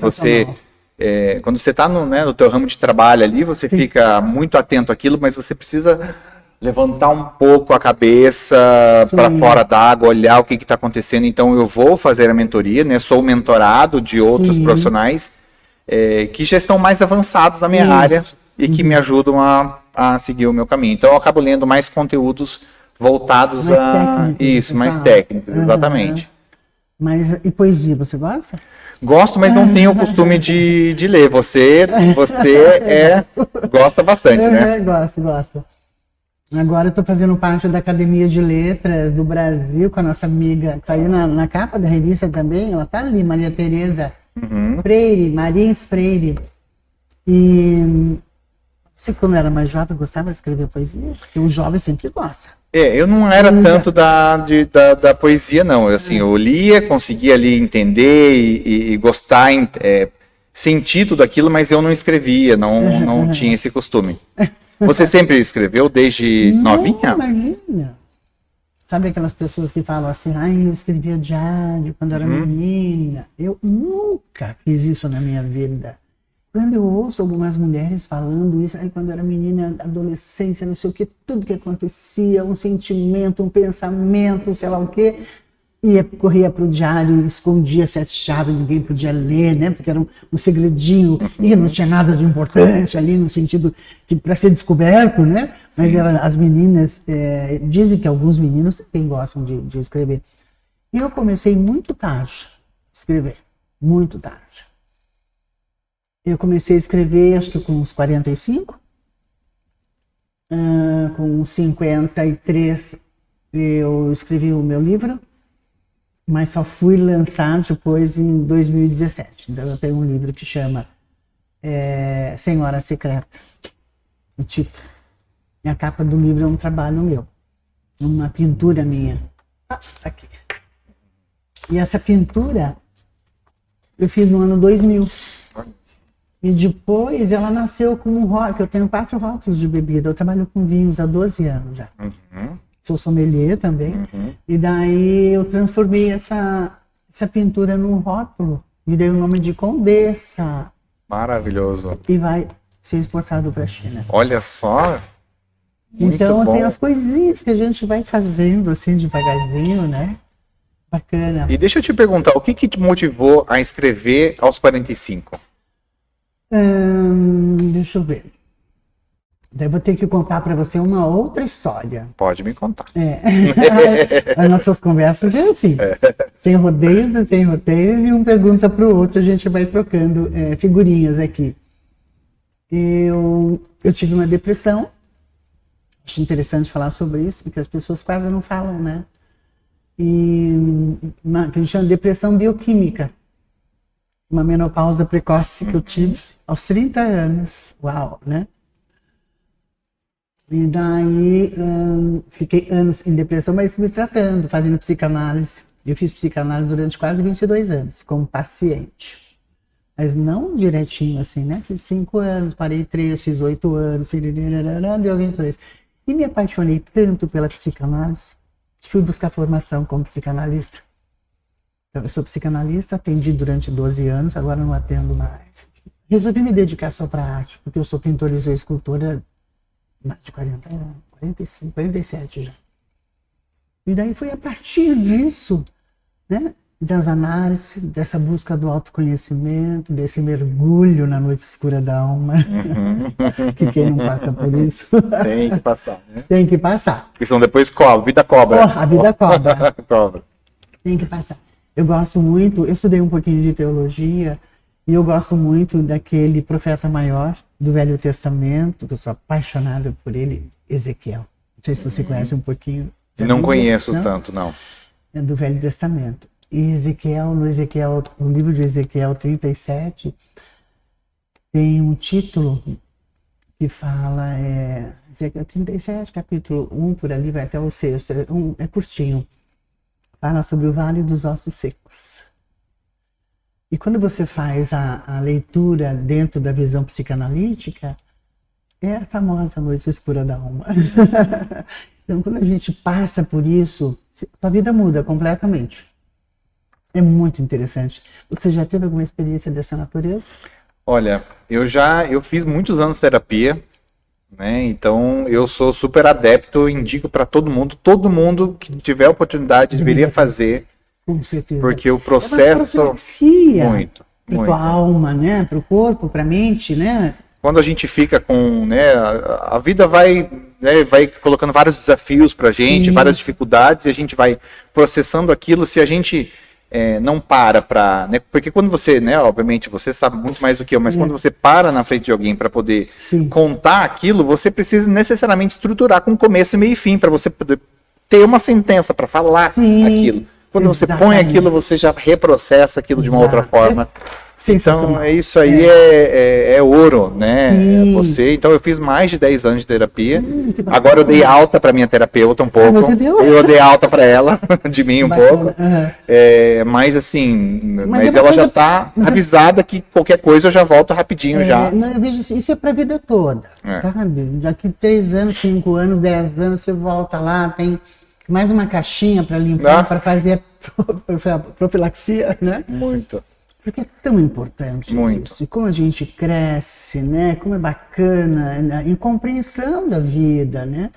Quando você está no teu ramo de trabalho ali, você fica muito atento àquilo, mas você precisa levantar um pouco a cabeça para fora d'água, olhar o que está acontecendo. Então, eu vou fazer a mentoria, né? Sou mentorado de outros profissionais que já estão mais avançados na minha área e que me ajudam a seguir o meu caminho. Então, eu acabo lendo mais conteúdos voltados mais técnicos, exatamente. E poesia, você gosta? Gosto, mas não tenho o costume de ler. Você gosta bastante, né? Gosto. Agora eu estou fazendo parte da Academia de Letras do Brasil com a nossa amiga, que saiu na capa da revista também, ela está ali, Maria Tereza Freire, Marins Freire. E você, quando era mais jovem, gostava de escrever poesia? Porque o jovem sempre gosta. Eu não era tanto da poesia, não. Eu lia, conseguia ali entender e gostar, sentir tudo aquilo, mas eu não escrevia, não tinha esse costume. Você sempre escreveu desde novinha? Imagina. Sabe aquelas pessoas que falam assim, eu escrevia diário quando era menina. Eu nunca fiz isso na minha vida. Quando eu ouço algumas mulheres falando isso, quando eu era menina, adolescência, não sei o que, tudo que acontecia, um sentimento, um pensamento, sei lá o quê, corria para o diário, escondia 7 chaves, ninguém podia ler, né? Porque era um segredinho, e não tinha nada de importante ali, no sentido que para ser descoberto, né? Mas as meninas, dizem que alguns meninos também gostam de escrever. E eu comecei muito tarde a escrever, muito tarde. Eu comecei a escrever, acho que com uns 45, com uns 53 eu escrevi o meu livro, mas só fui lançar depois em 2017. Então eu tenho um livro que chama Senhora Secreta, o título. E a capa do livro é um trabalho meu, uma pintura minha. Tá aqui. E essa pintura eu fiz no ano 2000. E depois ela nasceu com um rótulo, que eu tenho 4 rótulos de bebida. Eu trabalho com vinhos há 12 anos já. Sou sommelier também. E daí eu transformei essa pintura num rótulo. E dei o nome de Condessa. Maravilhoso. E vai ser exportado para a China. Olha só. Então tem as coisinhas que a gente vai fazendo assim devagarzinho, né? Bacana. E deixa eu te perguntar, o que te motivou a escrever aos 45? Deixa eu ver. Daí eu vou ter que contar para você uma outra história. Pode me contar. As nossas conversas é assim, sem rodeios e sem roteiros, e um pergunta para o outro, a gente vai trocando figurinhas aqui. Eu tive uma depressão, acho interessante falar sobre isso, porque as pessoas quase não falam, né? E que a gente chama de depressão bioquímica. Uma menopausa precoce que eu tive aos 30 anos. Uau, né? E daí fiquei anos em depressão, mas me tratando, fazendo psicanálise. Eu fiz psicanálise durante quase 22 anos, como paciente. Mas não direitinho assim, né? Fiz 5 anos, parei 3, fiz 8 anos, deu 22. E me apaixonei tanto pela psicanálise que fui buscar formação como psicanalista. Então, eu sou psicanalista, atendi durante 12 anos, agora não atendo mais. Resolvi me dedicar só para a arte, porque eu sou pintora e sou escultora há mais de 40 anos, 45, 47 já. E daí foi a partir disso, né, das análises, dessa busca do autoconhecimento, desse mergulho na noite escura da alma, que quem não passa por isso... Tem que passar, né? Tem que passar. Porque senão depois a vida cobra. A vida cobra. Cobra. Tem que passar. Eu gosto muito, eu estudei um pouquinho de teologia, e eu gosto muito daquele profeta maior do Velho Testamento, que eu sou apaixonada por ele, Ezequiel. Não sei se você conhece um pouquinho. Não conheço tanto, não. É do Velho Testamento. E Ezequiel, no livro de Ezequiel 37, tem um título que fala, Ezequiel 37, capítulo 1, por ali, vai até o 6º, é curtinho. Fala sobre o Vale dos Ossos Secos. E quando você faz a leitura dentro da visão psicanalítica, é a famosa noite escura da alma. Então, quando a gente passa por isso, sua vida muda completamente. É muito interessante. Você já teve alguma experiência dessa natureza? Olha, eu fiz muitos anos de terapia, né? Então eu sou super adepto, indico para todo mundo que tiver oportunidade deveria fazer. Com certeza. Porque o processo muito para a alma, né? Para o corpo, para a mente, né? Quando a gente fica com, né, a vida vai colocando vários desafios para a gente, várias dificuldades, e a gente vai processando aquilo. Se a gente não para, né, porque quando você, né, obviamente você sabe muito mais do que eu, mas quando você para na frente de alguém para poder contar aquilo, você precisa necessariamente estruturar com começo, meio e fim, para você poder ter uma sentença para falar aquilo. Quando você põe aquilo, você já reprocessa aquilo de uma outra forma. Então, isso aí é ouro, né? Então, eu fiz mais de 10 anos de terapia. Agora eu dei alta para minha terapeuta um pouco. Você deu? Eu dei alta para ela, de mim um pouco. Mas assim, mas ela já está avisada que qualquer coisa eu já volto rapidinho já. Não, eu vejo isso é para a vida toda, sabe? Daqui 3 anos, 5 anos, 10 anos, você volta lá, tem mais uma caixinha para limpar, para fazer a profilaxia, né? Muito. Porque é tão importante isso. E como a gente cresce, né? Como é bacana em compreensão da vida, né?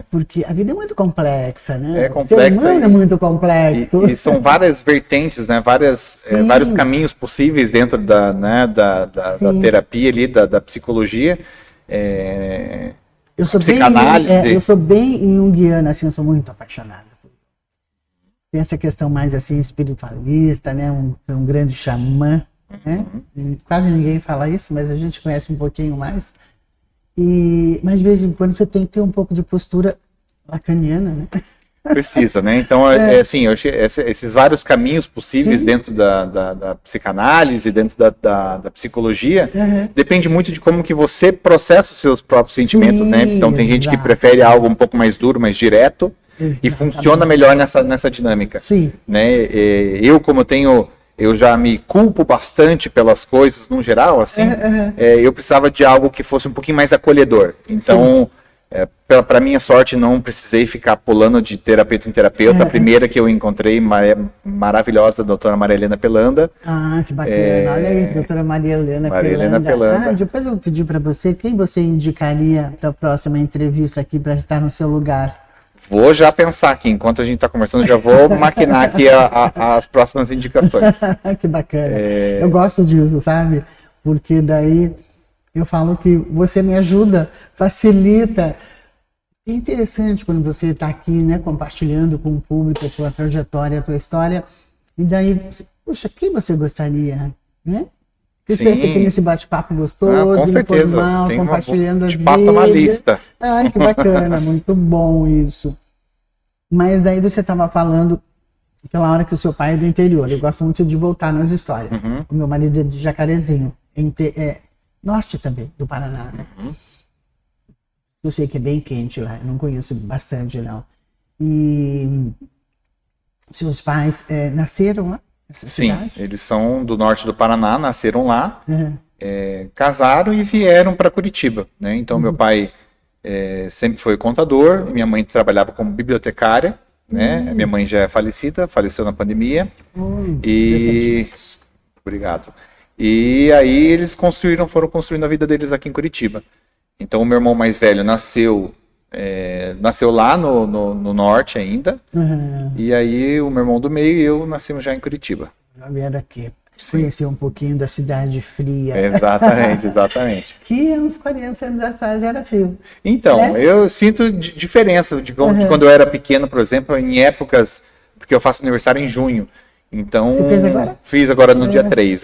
Porque a vida é muito complexa, né? É complexa. O ser humano é muito complexo. E são várias vertentes, né? Vários caminhos possíveis dentro da terapia ali, da psicologia. Eu sou bem junguiana, assim, eu sou muito apaixonada. Tem essa questão mais assim espiritualista, né? Um grande xamã, né? Quase ninguém fala isso, mas a gente conhece um pouquinho mais. Mas de vez em quando você tem que ter um pouco de postura lacaniana, né? Precisa, né? Então, assim, eu achei esses vários caminhos possíveis dentro da psicanálise, dentro da psicologia, depende muito de como que você processa os seus próprios sentimentos, né? Então, tem gente que prefere algo um pouco mais duro, mais direto, e funciona melhor nessa dinâmica. Né? Eu já me culpo bastante pelas coisas no geral, assim, eu precisava de algo que fosse um pouquinho mais acolhedor. Então, para minha sorte, não precisei ficar pulando de terapeuta em terapeuta. A primeira que eu encontrei, maravilhosa, a doutora Maria Helena Pelanda. Ah, que bacana. Olha aí, doutora Maria Helena Pelanda. Depois eu vou pedir para você, quem você indicaria para a próxima entrevista aqui para estar no seu lugar? Vou já pensar aqui, enquanto a gente está conversando, já vou maquinar aqui as próximas indicações. Que bacana. Eu gosto disso, sabe? Porque daí Eu falo que você me ajuda, facilita. É interessante quando você está aqui, né, compartilhando com o público a tua trajetória, a tua história. E daí, puxa, quem você gostaria, né? Que tivesse aqui nesse bate-papo gostoso, com certeza. informal, compartilhando a vida. Passa uma lista. Ai, que bacana, muito bom isso. Mas daí você estava falando pela hora que o seu pai é do interior. Eu gosto muito de voltar nas histórias. O meu marido é de Jacarezinho, norte também, do Paraná, né? Eu sei que é bem quente lá, eu não conheço bastante, não. E seus pais nasceram lá, nessa cidade? Sim, eles são do norte do Paraná, nasceram lá, casaram e vieram para Curitiba, né? Então, meu pai sempre foi contador, minha mãe trabalhava como bibliotecária, né? Minha mãe já é falecida, faleceu na pandemia. Obrigado. E aí eles foram construindo a vida deles aqui em Curitiba. Então o meu irmão mais velho nasceu lá no norte ainda, e aí o meu irmão do meio e eu nascemos já em Curitiba. Já vieram aqui, conhecer um pouquinho da cidade fria. Exatamente. Que uns 40 anos atrás era frio. Então, eu sinto diferença de quando eu era pequeno, por exemplo, em épocas, porque eu faço aniversário em junho. Então, você fez agora? Fiz agora no dia 3,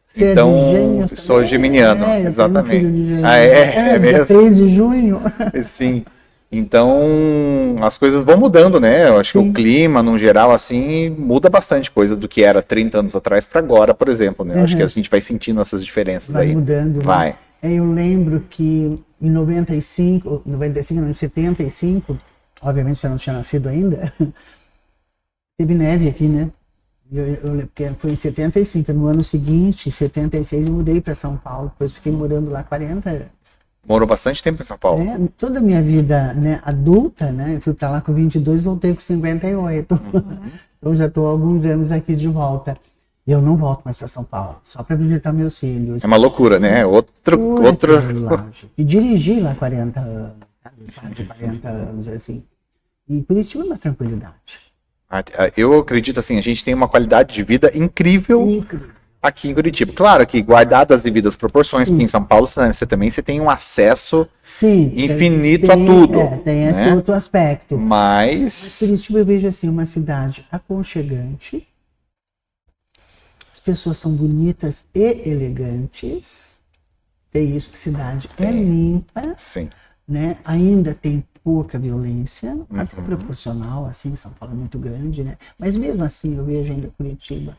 Você então, é de Gêmeos sou geminiano, exatamente. É mesmo? Dia 3 de junho. Sim. Então, as coisas vão mudando, né? Eu acho que o clima, no geral, assim, muda bastante coisa do que era 30 anos atrás para agora, por exemplo, né? Eu acho que a gente vai sentindo essas diferenças aí. Vai mudando. Vai. Né? Eu lembro que em 75, obviamente você não tinha nascido ainda, teve neve aqui, né? Eu lembro que foi em 75, no ano seguinte, em 76, eu mudei para São Paulo, depois fiquei morando lá 40 anos. Morou bastante tempo em São Paulo? Toda a minha vida, né, adulta, né, eu fui para lá com 22, voltei com 58. Então já estou há alguns anos aqui de volta. Eu não volto mais para São Paulo, só para visitar meus filhos. É uma loucura, né? Outro... E dirigi lá 40 anos, quase 40 anos, assim. E Curitiba é uma tranquilidade. Eu acredito assim, a gente tem uma qualidade de vida incrível aqui em Curitiba. Claro que guardadas as devidas proporções, porque em São Paulo você tem um acesso infinito a tudo. Tem esse outro aspecto. Mas Curitiba eu vejo assim, uma cidade aconchegante, as pessoas são bonitas e elegantes, tem isso, que cidade é limpa, né? Ainda tem pouca violência, até proporcional, assim, São Paulo é muito grande, né? Mas mesmo assim eu vejo ainda Curitiba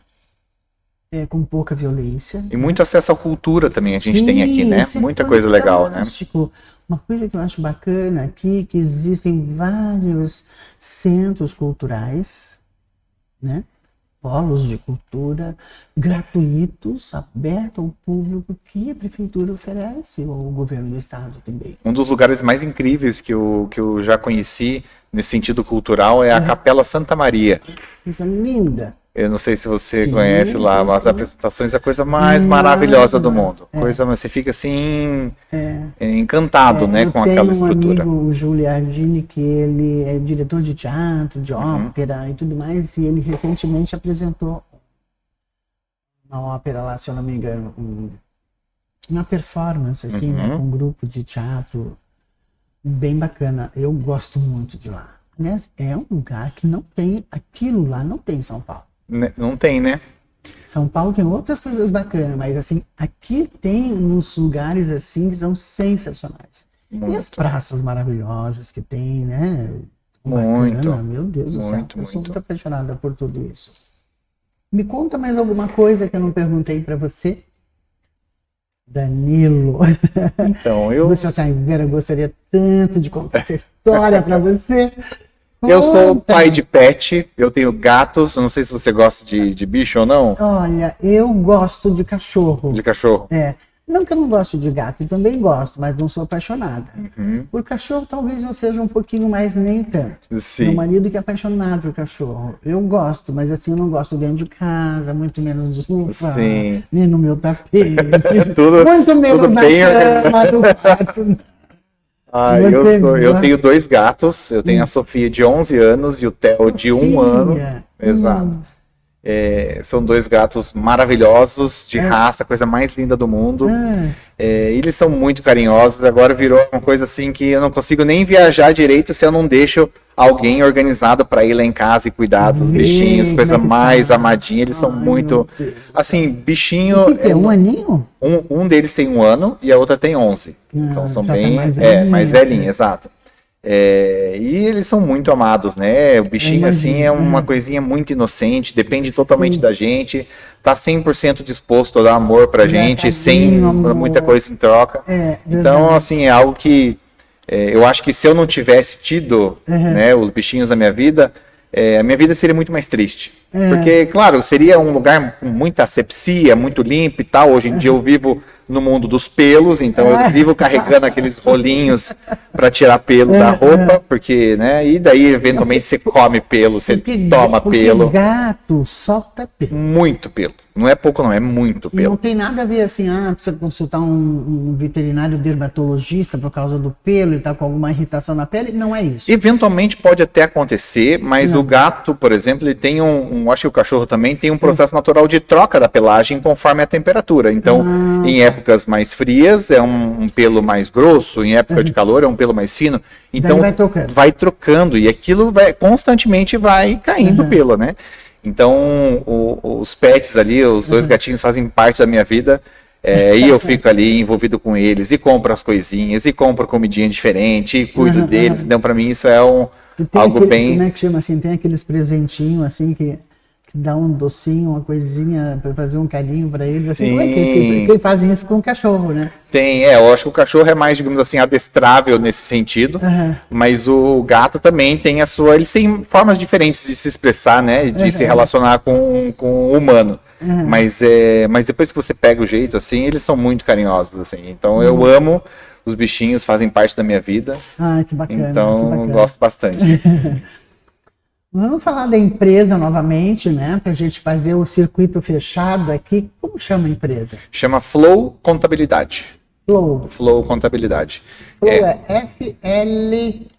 com pouca violência. E muito acesso à cultura também a gente tem aqui, né? Muita coisa legal, né? Uma coisa que eu acho bacana aqui, que existem vários centros culturais, né? Polos de cultura gratuitos, abertos ao público, que a prefeitura oferece, ou o governo do estado também. Um dos lugares mais incríveis que eu já conheci nesse sentido cultural é a Capela Santa Maria. Coisa linda. Eu não sei se você conhece lá, as apresentações é a coisa mais maravilhosa do mundo. Você fica assim, encantado, né, com aquela estrutura. Eu tenho um amigo, o Júlio Ardini, que ele é diretor de teatro, de ópera e tudo mais, e ele recentemente apresentou uma ópera lá, se eu não me engano, uma performance, assim, né, com um grupo de teatro bem bacana. Eu gosto muito de lá. Aliás, é um lugar que não tem, aquilo lá não tem em São Paulo. Não tem, né? São Paulo tem outras coisas bacanas, mas assim, aqui tem uns lugares assim que são sensacionais. E as praças maravilhosas que tem, né? Bacana, meu Deus do céu. Eu sou muito apaixonada por tudo isso. Me conta mais alguma coisa que eu não perguntei para você. Danilo. Então, Você, eu gostaria tanto de contar essa história para você. Eu sou pai de pet, eu tenho gatos, eu não sei se você gosta de bicho ou não. Olha, eu gosto de cachorro. De cachorro? Não que eu não gosto de gato, eu também gosto, mas não sou apaixonada. Por cachorro talvez eu seja um pouquinho mais, nem tanto. Meu marido que é apaixonado por cachorro. Eu gosto, mas assim, eu não gosto dentro de casa, muito menos no sofá, nem no meu tapete. Muito menos na cama do quarto. Eu tenho 2 gatos, eu tenho a Sofia de 11 anos e o Theo de 1 ano. Exato. São 2 gatos maravilhosos, de raça, coisa mais linda do mundo. Eles são muito carinhosos. Agora virou uma coisa assim que eu não consigo nem viajar direito se eu não deixo alguém organizado para ir lá em casa e cuidar dos bichinhos, coisa mais amadinha. Eles são muito... Assim, bichinho... O que é? Um aninho? Um deles tem 1 ano e a outra tem 11. Então são bem... mais velhinho, exato. E eles são muito amados, né? O bichinho, assim, é uma coisinha muito inocente, depende totalmente da gente, tá 100% disposto a dar amor pra gente, sem muita coisa em troca. Então, assim, é algo que eu acho que se eu não tivesse tido né, os bichinhos na minha vida, a minha vida seria muito mais triste. Porque, claro, seria um lugar com muita asepsia, muito limpo e tal. Hoje em dia eu vivo no mundo dos pelos, então eu vivo carregando aqueles rolinhos para tirar pelo da roupa, porque, né, e daí eventualmente você come pelo, você toma pelo. Porque gato solta pelo. Muito pelo. Não é pouco, não, é muito pelo. E não tem nada a ver assim, precisa consultar um veterinário dermatologista por causa do pelo e tá com alguma irritação na pele, não é isso. Eventualmente pode até acontecer, mas o gato, por exemplo, ele tem acho que o cachorro também tem um processo natural de troca da pelagem conforme a temperatura. Então, em épocas mais frias é um pelo mais grosso, em época de calor é um pelo mais fino. Então, vai trocando e aquilo constantemente vai caindo o pelo, né? Então, os pets ali, os 2 gatinhos fazem parte da minha vida, e eu fico ali envolvido com eles, e compro as coisinhas, e compro comidinha diferente, e cuido deles. Então, para mim, isso é algo bem... Como é que chama assim? Tem aqueles presentinhos assim que dá um docinho, uma coisinha para fazer um carinho para eles. Assim, quem fazem isso com o cachorro, né? Tem, eu acho que o cachorro é mais, digamos assim, adestrável nesse sentido, mas o gato também tem eles têm formas diferentes de se expressar, né, de se relacionar com o humano, mas depois que você pega o jeito, assim, eles são muito carinhosos, assim, então eu amo, os bichinhos fazem parte da minha vida, que bacana, então gosto bastante. Vamos falar da empresa novamente, né? Para a gente fazer o circuito fechado aqui. Como chama a empresa? Chama Flow Contabilidade. Flow Contabilidade. Flow é F-L-O-W.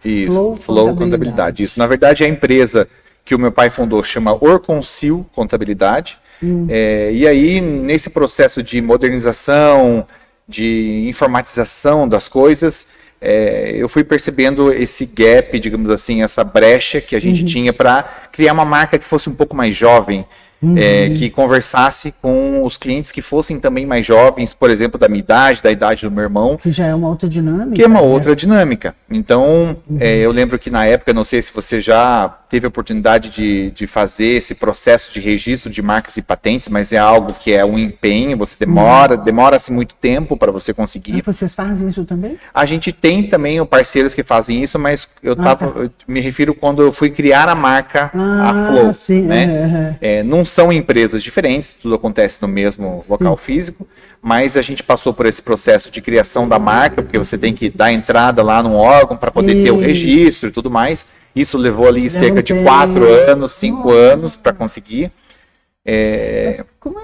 Isso, Flow Contabilidade. Isso, na verdade, a empresa que o meu pai fundou chama Orconsil Contabilidade. E aí, nesse processo de modernização, de informatização das coisas, eu fui percebendo esse gap, digamos assim, essa brecha que a gente tinha para criar uma marca que fosse um pouco mais jovem, que conversasse com os clientes que fossem também mais jovens, por exemplo, da minha idade, da idade do meu irmão. Que já é uma outra dinâmica. Que é uma outra dinâmica. Então, eu lembro que na época, não sei se você já teve a oportunidade de fazer esse processo de registro de marcas e patentes, mas é algo que é um empenho, você demora-se muito tempo para você conseguir. Vocês fazem isso também? A gente tem também parceiros que fazem isso, mas eu me refiro quando eu fui criar a marca, a Flow. Sim, né? Não são empresas diferentes, tudo acontece no mesmo local físico, mas a gente passou por esse processo de criação da marca, porque você tem que dar entrada lá no órgão para poder ter o registro e tudo mais. Isso levou ali cerca de 4 anos, 5 anos para conseguir. Mas como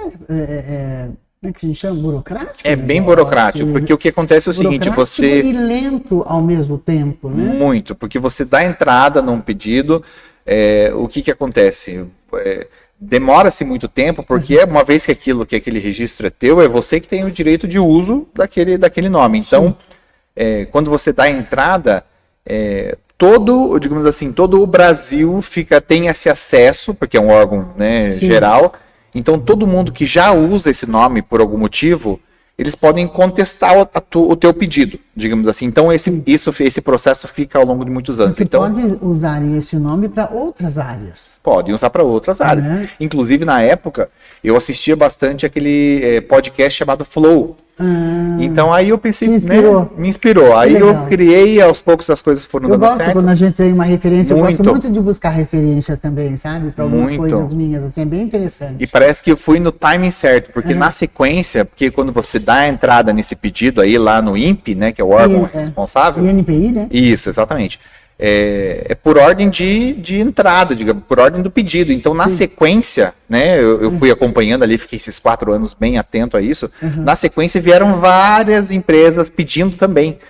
como é que a gente chama? Burocrático? É bem burocrático, porque o que acontece é o seguinte, você... E lento ao mesmo tempo, né? Muito, porque você dá entrada num pedido, o que acontece? Demora-se muito tempo, porque uma vez que aquele registro é teu, é você que tem o direito de uso daquele nome. Então, quando você dá entrada, digamos assim, todo o Brasil tem esse acesso, porque é um órgão, né, geral. Então, todo mundo que já usa esse nome por algum motivo, eles podem contestar o teu pedido, digamos assim. Então, esse processo fica ao longo de muitos anos. Você pode usar esse nome para outras áreas. Podem usar para outras áreas. Inclusive, na época, eu assistia bastante aquele podcast chamado Flow. Então aí eu pensei, me inspirou. Aí eu criei, aos poucos as coisas foram dando certo. Eu gosto quando a gente tem uma referência, eu gosto muito de buscar referências também, sabe? Para algumas coisas minhas, assim, é bem interessante. E parece que eu fui no timing certo, porque na sequência, porque quando você dá a entrada nesse pedido aí lá no INPE, né, que é o órgão responsável. INPI, né? Isso, exatamente. É por ordem de entrada, digamos, por ordem do pedido. Então, na sequência, né, eu fui acompanhando ali, fiquei esses 4 anos bem atento a isso. Na sequência, vieram várias empresas pedindo também.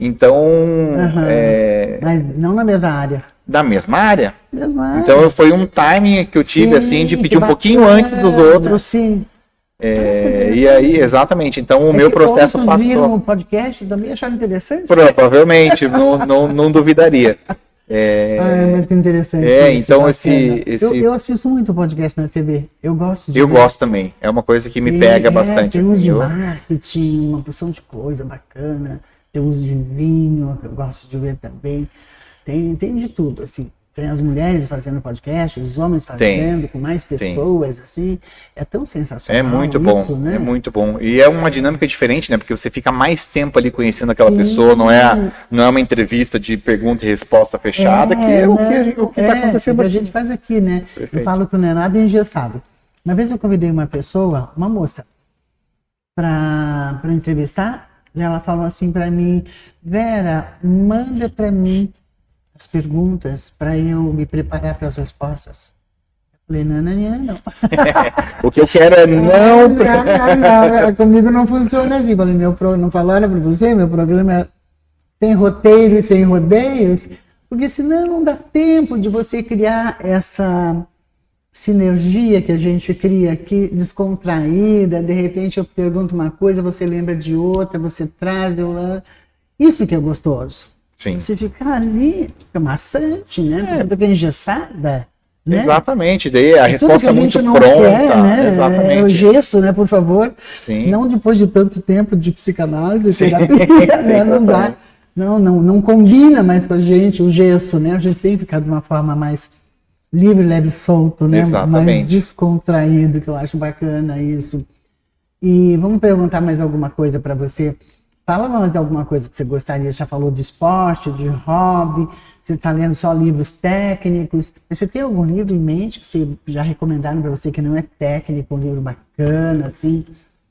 Então, mas não na mesma área. Da mesma área. Mesma área. Então foi um timing que eu tive, assim, de pedir um pouquinho antes dos outros. Sim. E aí, exatamente. Então o meu processo passou. Viram o podcast também acharam interessante? Provavelmente, não duvidaria. Mas que interessante. Então eu assisto muito podcast na TV. Eu gosto de Eu gosto também. É uma coisa que me pega bastante. Tem uns de marketing, uma porção de coisa bacana. Tem uns de vinho, que eu gosto de ver também. Tem de tudo, assim. Tem as mulheres fazendo podcast, os homens fazendo, com mais pessoas, assim. É tão sensacional. É muito bom, né? É muito bom. E é uma dinâmica diferente, né? Porque você fica mais tempo ali conhecendo aquela pessoa, não é uma entrevista de pergunta e resposta fechada, que é o que está acontecendo aqui. A gente faz aqui, né? Perfeito. Eu falo que não é nada engessado. Uma vez eu convidei uma pessoa, uma moça, para entrevistar, e ela falou assim para mim: Vera, manda para mim as perguntas para eu me preparar para as respostas. Eu falei, não. O que eu quero é não. Comigo não funciona assim. Eu falei, não falaram para você, meu programa é sem roteiro e sem rodeios, porque senão não dá tempo de você criar essa sinergia que a gente cria aqui, descontraída. De repente eu pergunto uma coisa, você lembra de outra, você traz, isso que é gostoso. Sim. Você ficar ali, fica maçante, né? Você fica engessada. Né? Exatamente, daí a resposta é muito pronta. Né? Exatamente. É o gesso, né? Por favor. Sim. Não depois de tanto tempo de psicanálise, terapia, né? Não dá. Não combina mais com a gente o gesso, né? A gente tem que ficar de uma forma mais livre, leve, solto, né? Exatamente. Mais descontraído, que eu acho bacana isso. E vamos perguntar mais alguma coisa para você. Fala mais alguma coisa que você gostaria. Já falou de esporte, de hobby, você está lendo só livros técnicos. Você tem algum livro em mente que você já recomendaram para você que não é técnico, um livro bacana, assim?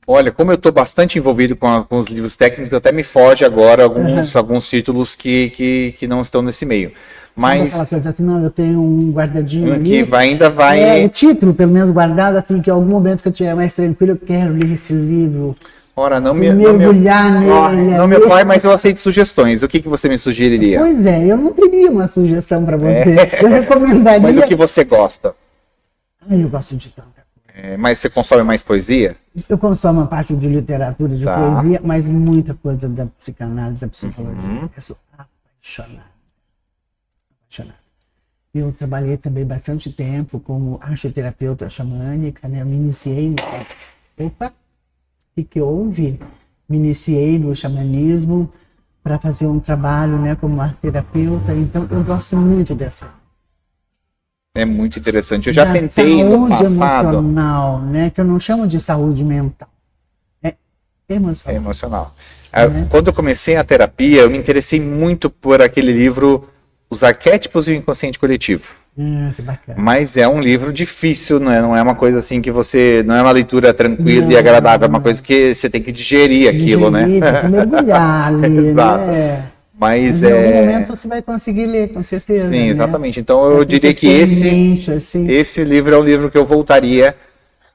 Olha, como eu estou bastante envolvido com os livros técnicos, até me foge agora alguns títulos que não estão nesse meio. Mas assim, não, eu tenho um guardadinho ali. Que ainda vai. O título, pelo menos, guardado, assim, que em algum momento que eu estiver mais tranquilo, eu quero ler esse livro. Ora, mergulhar nele. Não me apoie, mas eu aceito sugestões. O que você me sugeriria? Pois é, eu não teria uma sugestão para você. Eu recomendaria. Mas o que você gosta? Eu gosto de tanta coisa. Mas você consome mais poesia? Eu consumo uma parte de literatura, de poesia, mas muita coisa da psicanálise, da psicologia. Eu sou apaixonada. Eu trabalhei também bastante tempo como arteterapeuta xamânica, né? Eu me iniciei que houve? Me iniciei no xamanismo para fazer um trabalho, né, como arteterapeuta. Então, eu gosto muito dessa. É muito interessante. Eu já tentei no passado. Saúde emocional, né, que eu não chamo de saúde mental. É emocional. É emocional. Quando eu comecei a terapia, eu me interessei muito por aquele livro Os Arquétipos e o Inconsciente Coletivo. Que bacana. Mas é um livro difícil, não é uma coisa assim que você... Não é uma leitura tranquila e agradável, é uma coisa que você tem que digerir aquilo, né? Tem que mergulhar ali, Exato. Né? Mas em algum momento você vai conseguir ler, com certeza. Sim, né? exatamente. Então eu diria que esse livro é o livro que eu voltaria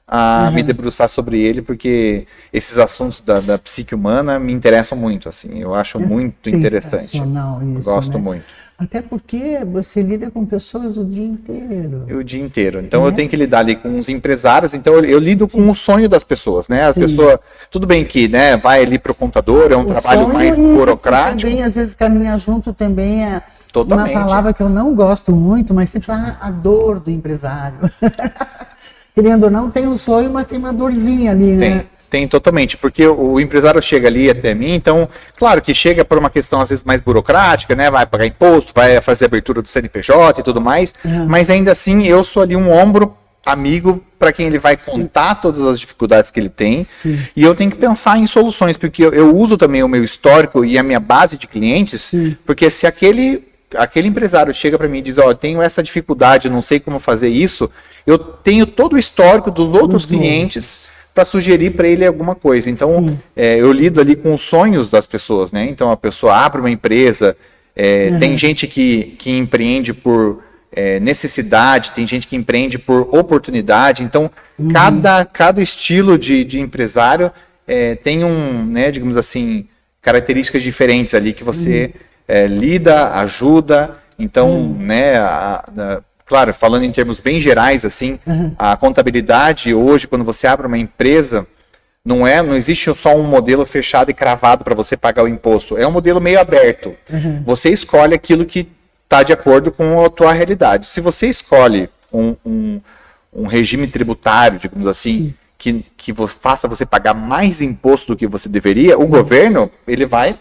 a me debruçar sobre ele, porque esses assuntos da psique humana me interessam muito, assim, eu acho muito interessante. Isso, eu gosto muito. Até porque você lida com pessoas o dia inteiro. O dia inteiro. Então eu tenho que lidar ali com os empresários, então eu lido com o sonho das pessoas, né? A pessoa, tudo bem que, né, vai ali pro computador, é um trabalho mais burocrático. Também, às vezes, caminhar junto também é Totalmente. Uma palavra que eu não gosto muito, mas sempre fala a dor do empresário. Querendo ou não, tem um sonho, mas tem uma dorzinha ali, né? Tem totalmente, porque o empresário chega ali até mim, então, claro que chega por uma questão às vezes mais burocrática, né? Vai pagar imposto, vai fazer abertura do CNPJ e tudo mais, mas ainda assim eu sou ali um ombro amigo para quem ele vai contar todas as dificuldades que ele tem. Sim. E eu tenho que pensar em soluções, porque eu uso também o meu histórico e a minha base de clientes, Sim. porque se aquele empresário chega para mim e diz, ó, eu tenho essa dificuldade, eu não sei como fazer isso, eu tenho todo o histórico dos outros clientes para sugerir para ele alguma coisa. Então, eu lido ali com os sonhos das pessoas, né? Então, a pessoa abre uma empresa, tem gente que empreende por necessidade, tem gente que empreende por oportunidade. Então, cada estilo de empresário tem um, né, digamos assim, características diferentes ali que você lida, ajuda. Então, né, claro, falando em termos bem gerais, assim, a contabilidade hoje, quando você abre uma empresa, não existe só um modelo fechado e cravado para você pagar o imposto. É um modelo meio aberto. Você escolhe aquilo que está de acordo com a tua realidade. Se você escolhe um regime tributário, digamos assim, que faça você pagar mais imposto do que você deveria, o governo, ele vai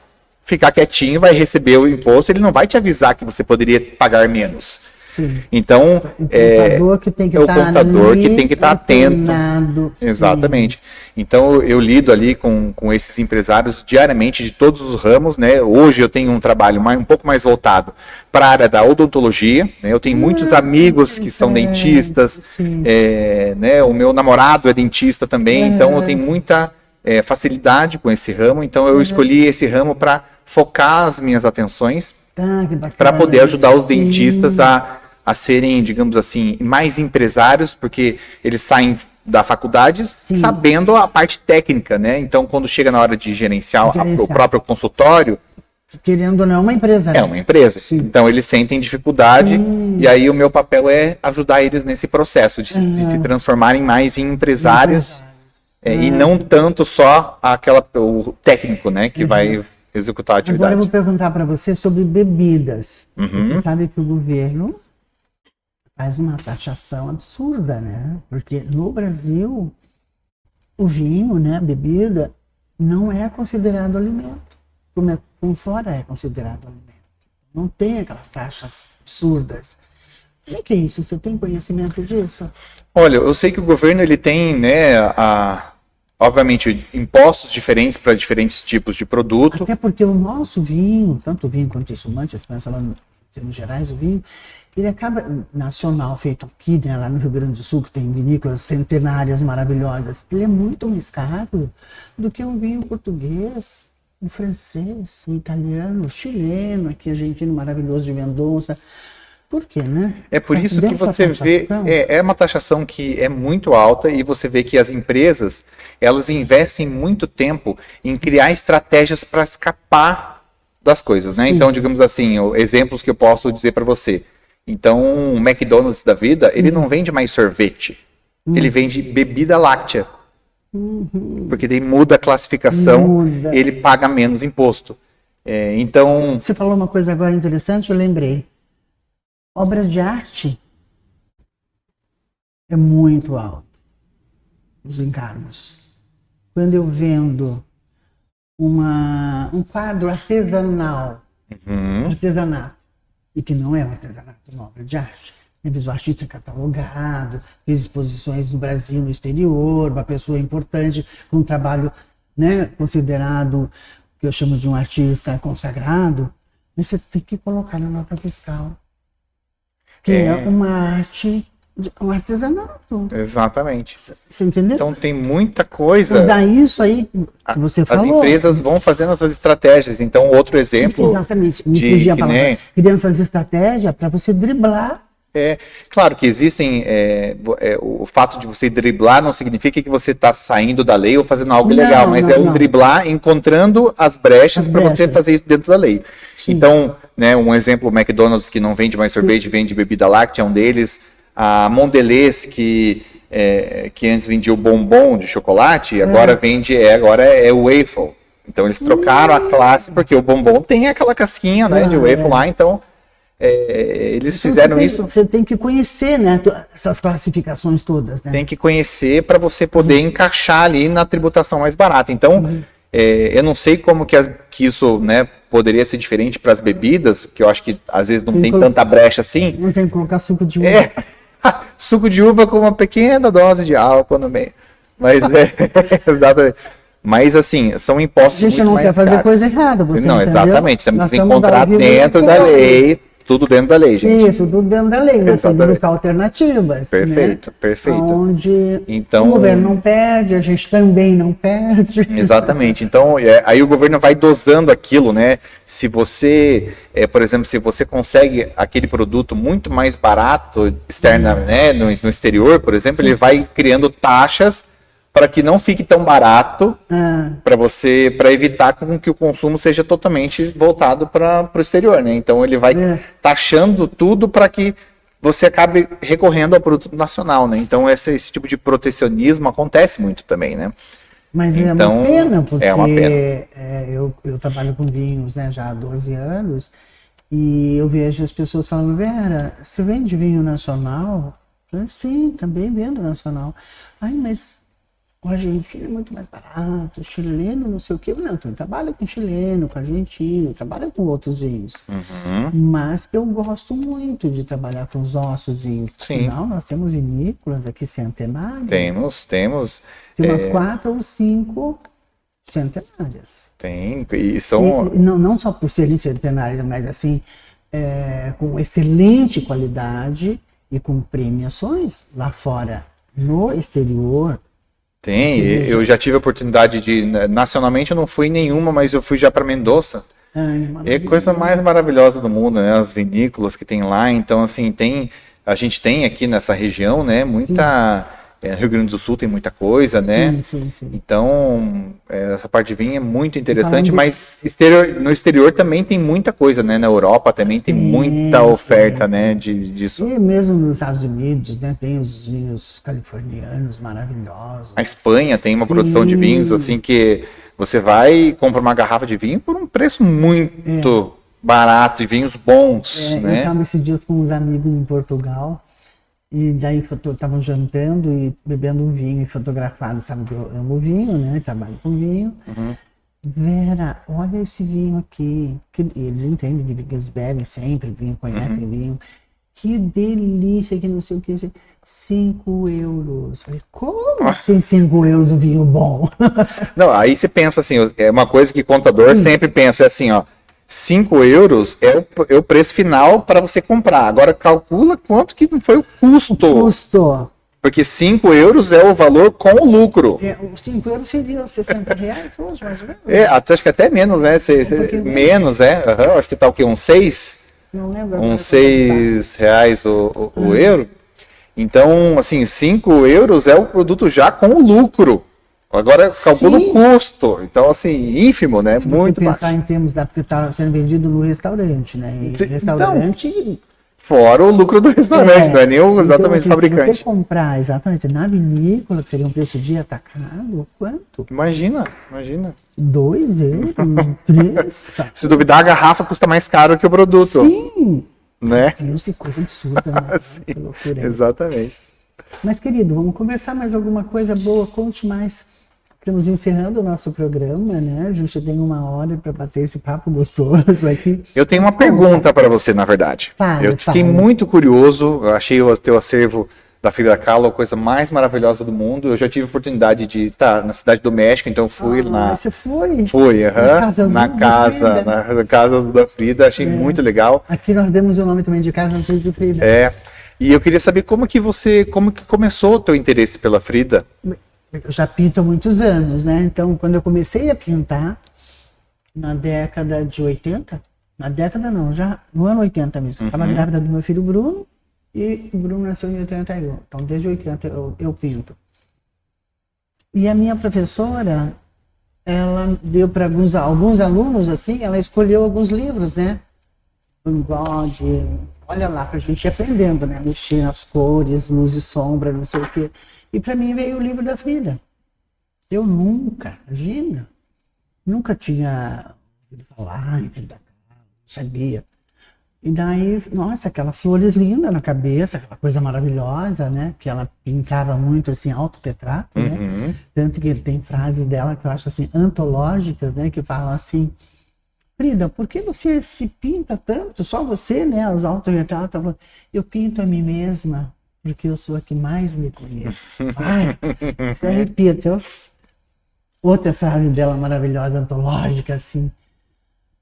ficar quietinho, vai receber o imposto, ele não vai te avisar que você poderia pagar menos. Sim. Então, o contador que tem que estar atento. Exatamente. Então, eu lido ali com esses empresários diariamente de todos os ramos, né? Hoje eu tenho um trabalho um pouco mais voltado para a área da odontologia, né? Eu tenho muitos amigos que são dentistas, né? O meu namorado é dentista também, então eu tenho muita facilidade com esse ramo, então eu escolhi esse ramo para focar as minhas atenções para poder ajudar os dentistas a serem, digamos assim, mais empresários, porque eles saem da faculdade sabendo a parte técnica, né? Então, quando chega na hora de gerenciar o próprio consultório... Querendo ou não, é uma empresa. É uma empresa. Sim. Então, eles sentem dificuldade e aí o meu papel é ajudar eles nesse processo de se transformarem mais em empresários e não tanto só o técnico, né? Que vai executar a atividade. Agora eu vou perguntar para você sobre bebidas. Você sabe que o governo faz uma taxação absurda, né? Porque no Brasil, o vinho, né, a bebida, não é considerado alimento. Como fora é considerado alimento. Não tem aquelas taxas absurdas. Como é que é isso? Você tem conhecimento disso? Olha, eu sei que o governo ele tem, né, obviamente, impostos diferentes para diferentes tipos de produto. Até porque o nosso vinho, tanto o vinho quanto o espumante, mas falando em termos gerais, o vinho, ele acaba, nacional, feito aqui, né, lá no Rio Grande do Sul, que tem vinícolas centenárias maravilhosas, ele é muito mais caro do que um vinho português, um francês, um italiano, um chileno, aqui argentino maravilhoso de Mendonça. Por quê, né? É por isso que você vê, é uma taxação que é muito alta e você vê que as empresas, elas investem muito tempo em criar estratégias para escapar das coisas, né? Então, digamos assim, exemplos que eu posso dizer para você. Então, o McDonald's da vida, ele não vende mais sorvete, ele vende bebida láctea. Porque daí muda a classificação, ele paga menos imposto. Então... Você falou uma coisa agora interessante, eu lembrei. Obras de arte é muito alto, os encargos. Quando eu vendo um quadro artesanal, artesanato, e que não é um artesanato, é uma obra de arte, eu vejo o artista catalogado, fiz exposições no Brasil, no exterior, uma pessoa importante, com um trabalho, né, considerado, que eu chamo de um artista consagrado, mas você tem que colocar na nota fiscal. Que é uma arte, um artesanato. Exatamente. Você entendeu? Então tem muita coisa. Mas é isso aí que você falou. As empresas vão fazendo essas estratégias. Então, outro exemplo. Exatamente. Me fugia a palavra. Criando essas estratégias para você driblar. Claro que existem. O fato de você driblar não significa que você está saindo da lei ou fazendo algo ilegal, mas um driblar encontrando as brechas para você fazer isso dentro da lei. Sim. Então, né, um exemplo, o McDonald's, que não vende mais sorvete, vende bebida láctea, é um deles. A Mondelez, que antes vendia o bombom de chocolate, agora agora é o waffle. Então, eles trocaram a classe, porque o bombom tem aquela casquinha, né, de waffle lá, então... eles fizeram isso. Você tem que conhecer, né, essas classificações todas, né? Tem que conhecer para você poder encaixar ali na tributação mais barata. Então, eu não sei como que isso, né, poderia ser diferente para as bebidas, que eu acho que às vezes não tem tanta brecha assim. Não tem que colocar suco de uva. Suco de uva com uma pequena dose de álcool no meio. Mas exatamente. Mas, assim, são impostos muito mais caros. A gente não quer fazer coisa errada, você não, entendeu? Exatamente. Temos que encontrar dentro da lei, tudo dentro da lei, gente. Isso, tudo dentro da lei, mas tem que buscar alternativas. Perfeito, né? Perfeito. Onde o governo não perde, a gente também não perde. Exatamente. Então, aí o governo vai dosando aquilo, né? Se você, por exemplo, se você consegue aquele produto muito mais barato externa, né, no exterior, por exemplo, ele vai criando taxas para que não fique tão barato para evitar que o consumo seja totalmente voltado para o exterior, né? Então ele vai taxando tudo para que você acabe recorrendo ao produto nacional, né? Então esse tipo de protecionismo acontece muito também, né? Mas então, é uma pena, porque uma pena. Eu trabalho com vinhos, né, já há 12 anos, e eu vejo as pessoas falando, Vera, você vende vinho nacional? Eu falei, sim, também vendo nacional. Ai, mas o argentino é muito mais barato, o chileno não sei o quê. Não, eu trabalho com chileno, com argentino, trabalho com outros vinhos. Mas eu gosto muito de trabalhar com os nossos vinhos. Afinal, nós temos vinícolas aqui centenárias. Temos. Tem umas 4 ou 5 centenárias. Tem, e são... Não só por serem centenárias, mas assim, com excelente qualidade e com premiações lá fora, no exterior. Tem, eu já tive a oportunidade de, nacionalmente eu não fui em nenhuma, mas eu fui já para Mendoza. É a coisa mais maravilhosa do mundo, né? As vinícolas que tem lá, então assim, a gente tem aqui nessa região, né, muita... Rio Grande do Sul tem muita coisa, né? Sim. Então, essa parte de vinho é muito interessante, mas no exterior também tem muita coisa, né? Na Europa também tem muita oferta, né? Disso. E mesmo nos Estados Unidos, né? Tem os vinhos californianos maravilhosos. A Espanha tem uma produção de vinhos, assim, que você vai e compra uma garrafa de vinho por um preço muito barato e vinhos bons, né? Eu estava esses dias com uns amigos em Portugal. E daí estavam jantando e bebendo um vinho e fotografado, sabe que eu amo vinho, né? Trabalho com vinho. Vera, olha esse vinho aqui. Eles entendem de vinho, eles bebem sempre vinho, conhecem vinho. Que delícia, que não sei o que. 5 euros. Falei, como assim 5 euros um vinho bom? Não, aí você pensa assim, é uma coisa que contador sempre pensa, é assim, ó. 5 euros é o preço final para você comprar. Agora calcula quanto que foi o custo. Porque 5 euros é o valor com o lucro. Os 5 euros seriam 60 reais hoje, mais ou menos. Acho que até menos, né? Menos, acho que tá o quê? Uns 6? Não lembro. Uns 6 reais o euro. Então, assim, 5 euros é o produto já com o lucro. Agora calcula o custo, então assim, ínfimo, né? Se muito você pensar baixo. em termos porque está sendo vendido no restaurante, né? E restaurante... Então, fora o lucro do restaurante, não é nem exatamente assim, fabricante. Se você comprar exatamente na vinícola, que seria um preço de atacado, quanto? Imagina. 2 euros, 3. Se duvidar, a garrafa custa mais caro que o produto. Sim! Né? Deus, que coisa absurda, né? Sim, que loucura. Exatamente. Mas, querido, vamos conversar mais alguma coisa boa, conte mais. Estamos encerrando o nosso programa, né? A gente tem 1 hora para bater esse papo gostoso aqui. Eu tenho uma pergunta para você, na verdade. Eu fiquei muito curioso, eu achei o teu acervo da Frida Kahlo a coisa mais maravilhosa do mundo. Eu já tive a oportunidade de estar na Cidade do México, então fui lá. Você foi? Fui, na casa da Frida, achei muito legal. Aqui nós demos o nome também de Casa Azul de Frida. E eu queria saber como que começou o teu interesse pela Frida? Eu já pinto há muitos anos, né? Então, quando eu comecei a pintar, na década de 80, na década não, já no ano 80 mesmo, eu estava grávida do meu filho Bruno, e o Bruno nasceu em 81. Então, desde 80 eu pinto. E a minha professora, ela deu para alguns alunos, assim, ela escolheu alguns livros, né? Olha lá, para a gente ir aprendendo, né? Mexer nas cores, luz e sombra, não sei o quê. E para mim veio o livro da Frida. Eu nunca tinha ouvido falar em Frida Kahlo, não sabia. E daí, nossa, aquelas flores lindas na cabeça, aquela coisa maravilhosa, né? Que ela pintava muito, assim, autorretrato, né? Tanto que tem frases dela que eu acho, assim, antológicas, né? Que falam assim, Frida, por que você se pinta tanto? Só você, né? Os autorretratos. Eu pinto a mim mesma porque eu sou a que mais me conheço. Ai, você arrepia até outra frase dela maravilhosa, antológica, assim.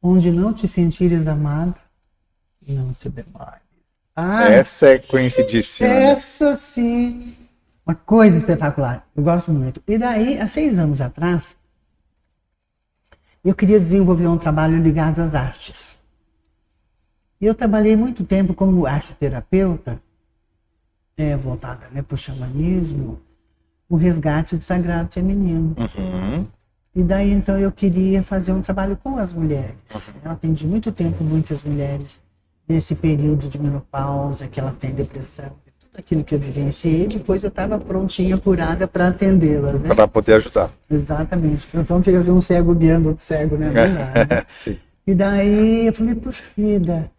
Onde não te sentires amado, não te demores. Essa é conhecidíssima. Essa sim. Uma coisa espetacular. Eu gosto muito. E daí, há 6 anos atrás, eu queria desenvolver um trabalho ligado às artes. E eu trabalhei muito tempo como arte terapeuta, voltada, né, para o xamanismo, o resgate do sagrado feminino. E daí, então, eu queria fazer um trabalho com as mulheres. Eu atendi muito tempo muitas mulheres nesse período de menopausa, que elas têm depressão, tudo aquilo que eu vivenciei. Depois eu estava prontinha, curada para atendê-las, né? Para poder ajudar. Exatamente. Então fica assim, um cego guiando outro cego, né? Não dá, né? Sim. E daí eu falei, puxa vida,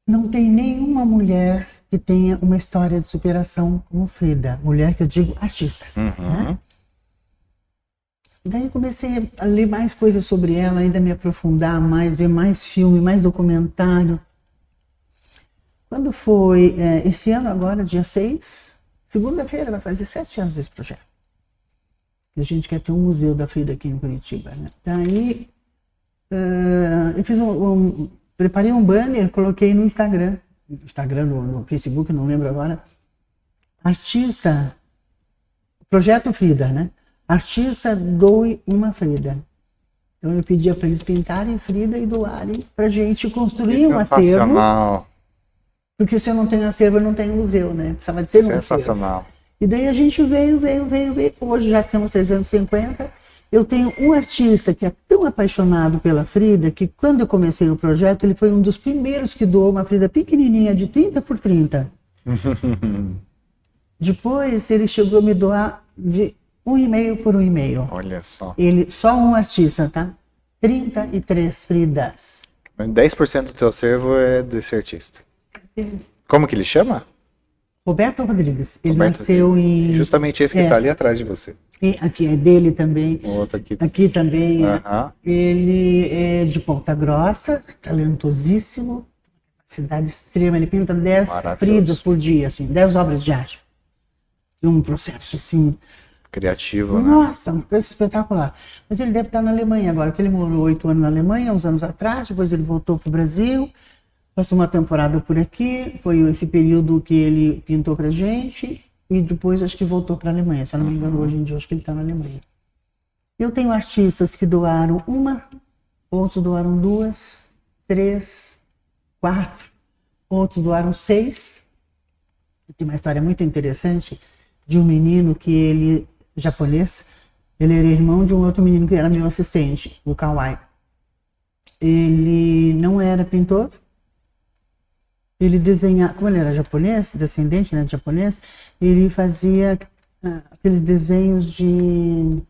não tem nenhuma mulher que tenha uma história de superação como Frida. Mulher que eu digo artista, né? Daí comecei a ler mais coisas sobre ela, ainda me aprofundar mais, ver mais filme, mais documentário. Quando foi esse ano agora, dia 6, segunda-feira, vai fazer 7 anos desse projeto. A gente quer ter um museu da Frida aqui em Curitiba, né? Daí eu fiz preparei um banner, coloquei no Instagram, no Facebook, não lembro agora. Artista, Projeto Frida, né? Artista, doe uma Frida. Então eu pedia para eles pintarem Frida e doarem para a gente construir um acervo. Porque se eu não tenho acervo, eu não tenho museu, né? Precisava ter um acervo. Sensacional. E daí a gente veio. Hoje já temos 350. Eu tenho um artista que é tão apaixonado pela Frida que quando eu comecei o projeto, ele foi um dos primeiros que doou uma Frida pequenininha de 30 por 30. Depois ele chegou a me doar de 1,5 por 1,5. Olha só. Ele, só um artista, tá? 33 Fridas. 10% do teu acervo é desse artista. Como que ele chama? Roberto Rodrigues. Ele Roberto nasceu Rodrigues. em... Justamente esse que está ali atrás de você. E aqui é dele também. O outro aqui. Aqui também. Ele é de Ponta Grossa, talentosíssimo, capacidade extrema. Ele pinta 10 Fridas por dia, assim, 10 obras de arte. E um processo assim... Criativo, Nossa, uma coisa espetacular. Mas ele deve estar na Alemanha agora, porque ele morou 8 anos na Alemanha, uns anos atrás, depois ele voltou para o Brasil, passou uma temporada por aqui, foi esse período que ele pintou pra gente, e depois acho que voltou para a Alemanha, se eu não me engano, hoje em dia acho que ele está na Alemanha. Eu tenho artistas que doaram uma, outros doaram 2, 3, 4, outros doaram 6. Tem uma história muito interessante de um menino que ele, japonês, ele era irmão de um outro menino que era meu assistente, o Kawai. Ele não era pintor, ele desenhava, como ele era japonês, descendente, né, de japonês, ele fazia aqueles desenhos de...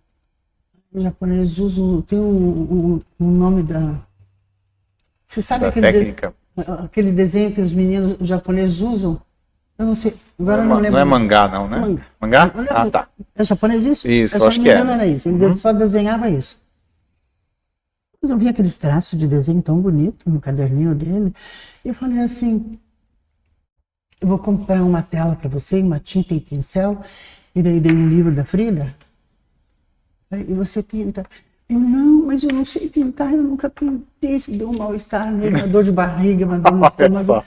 Os japoneses usam, tem um nome da... Você sabe aquele desenho que os meninos japoneses usam? Eu não sei, agora não lembro. Não é mangá, não, né? Mangá? Ah, tá. É japonês isso? Isso, acho que é. Era isso. Ele só desenhava isso. Mas eu vi aqueles traços de desenho tão bonito no caderninho dele. E eu falei assim, eu vou comprar uma tela para você, uma tinta e pincel. E daí dei um livro da Frida. E você pinta. Eu, não, mas eu não sei pintar, eu nunca pintei. Se deu um mal-estar, uma dor de barriga, uma dor no estômago.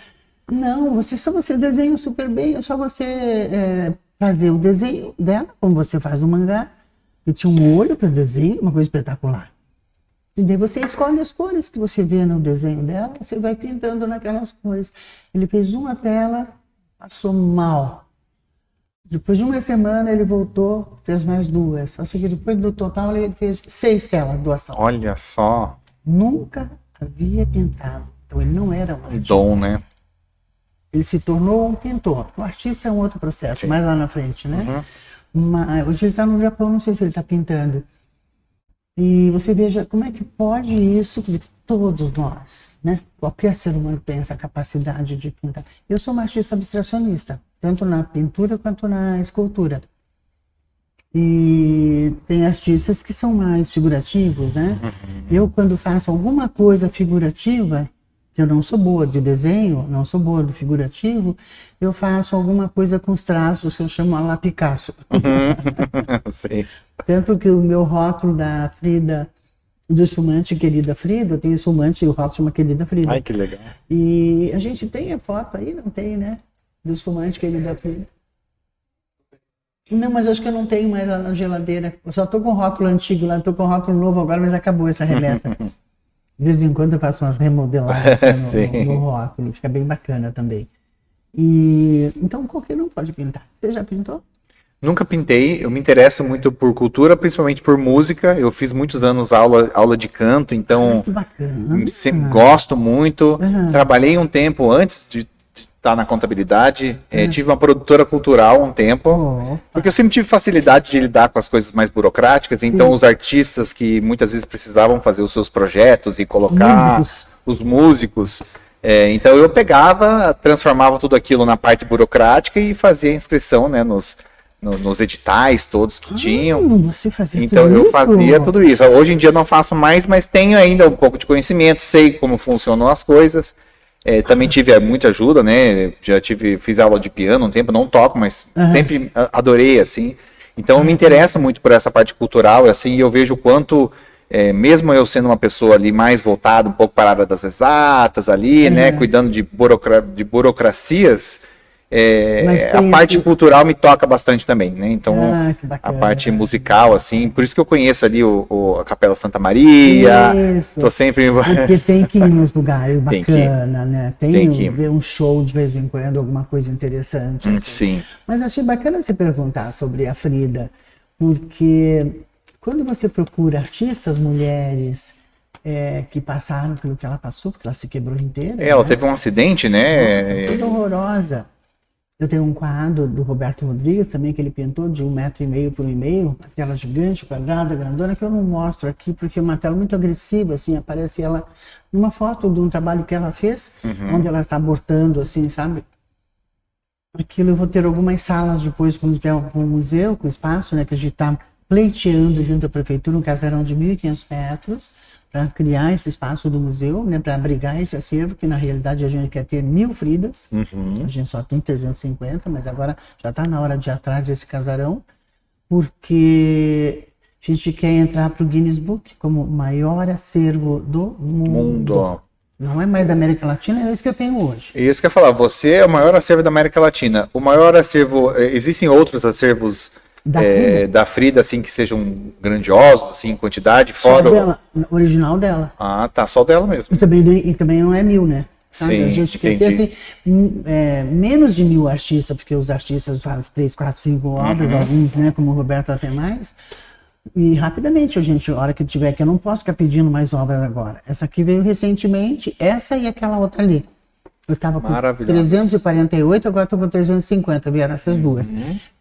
Não, você desenha super bem, é só você fazer o desenho dela, como você faz no mangá. Eu tinha um olho para desenho, uma coisa espetacular. E daí você escolhe as cores que você vê no desenho dela, você vai pintando naquelas cores. Ele fez uma tela, passou mal. Depois de uma semana ele voltou, fez mais 2. Só que depois do total ele fez 6 telas de doação. Olha só. Nunca havia pintado. Então ele não era um artista. Dom, né? Ele se tornou um pintor. O artista é um outro processo, mais lá na frente, né? Mas hoje ele está no Japão, não sei se ele está pintando. E você veja como é que pode isso, quer dizer, que todos nós, né? Qualquer ser humano tem essa capacidade de pintar. Eu sou uma artista abstracionista, tanto na pintura quanto na escultura. E tem artistas que são mais figurativos, né? Eu, quando faço alguma coisa figurativa, que eu não sou boa de desenho, não sou boa do figurativo, eu faço alguma coisa com os traços que eu chamo a la Picasso. Sim. Tanto que o meu rótulo da Frida, do espumante Querida Frida, eu tenho espumante e o rótulo chama Querida Frida. Ai, que legal. E a gente tem a foto aí, não tem, né? Do espumante Querida Frida. Não, mas acho que eu não tenho mais lá na geladeira. Eu só estou com o rótulo antigo lá, estou com o rótulo novo agora, mas acabou essa remessa. De vez em quando eu faço umas remodeladas assim, no rótulo, fica bem bacana também. E então qualquer um pode pintar. Você já pintou? Nunca pintei, eu me interesso muito por cultura, principalmente por música. Eu fiz muitos anos aula de canto, então que bacana. sempre gosto muito. Trabalhei um tempo antes de estar na contabilidade, tive uma produtora cultural um tempo, porque eu sempre tive facilidade de lidar com as coisas mais burocráticas, então os artistas que muitas vezes precisavam fazer os seus projetos e colocar os músicos, então eu pegava, transformava tudo aquilo na parte burocrática e fazia a inscrição, né, nos editais todos que tinham. Você fazia então tudo eu isso? fazia tudo isso. Hoje em dia não faço mais, mas tenho ainda um pouco de conhecimento, sei como funcionam as coisas. Também tive muita ajuda, né? Fiz aula de piano um tempo, não toco, mas sempre adorei, assim. Então eu me interesso muito por essa parte cultural, assim, e eu vejo o quanto, mesmo eu sendo uma pessoa ali mais voltada um pouco para a área das exatas ali, né? Cuidando de burocracias, a parte cultural me toca bastante também, né? Então, a parte musical, assim, por isso que eu conheço ali a Capela Santa Maria, tô sempre... Porque tem que ir nos lugares bacana, né? Tem que ver um show de vez em quando, alguma coisa interessante. Assim. Sim. Mas achei bacana você perguntar sobre a Frida, porque quando você procura artistas mulheres que passaram pelo que ela passou, porque ela se quebrou inteira. Ela teve um acidente, né? Nossa, coisa horrorosa. Eu tenho um quadro do Roberto Rodrigues também, que ele pintou de 1,5 m por 1,5 m, uma tela gigante, quadrada, grandona, que eu não mostro aqui, porque é uma tela muito agressiva, assim, aparece ela numa foto de um trabalho que ela fez, onde ela está abortando, assim, sabe? Aquilo eu vou ter algumas salas depois, quando tiver um museu, com espaço, né, que a gente está pleiteando junto à prefeitura, um casarão de 1.500 metros, para criar esse espaço do museu, né, para abrigar esse acervo, que na realidade a gente quer ter 1.000 Fridas, a gente só tem 350, mas agora já está na hora de ir atrás desse casarão, porque a gente quer entrar para o Guinness Book como o maior acervo do mundo. Não é mais da América Latina, é isso que eu tenho hoje. Isso que eu ia falar, você é o maior acervo da América Latina. O maior acervo, existem outros acervos da Frida, assim, que sejam grandiosos, assim, em quantidade, fora... Só dela, original dela. Ah, tá, só dela mesmo. E também não é 1.000, né? Sabe? Sim, a gente quer ter, assim, menos de 1.000 artistas, porque os artistas fazem 3, 4, 5 obras, alguns, né, como o Roberto até mais, e rapidamente, a hora que tiver aqui, eu não posso ficar pedindo mais obras agora. Essa aqui veio recentemente, essa e aquela outra ali. Eu estava com 348, agora estou com 350, vieram essas duas.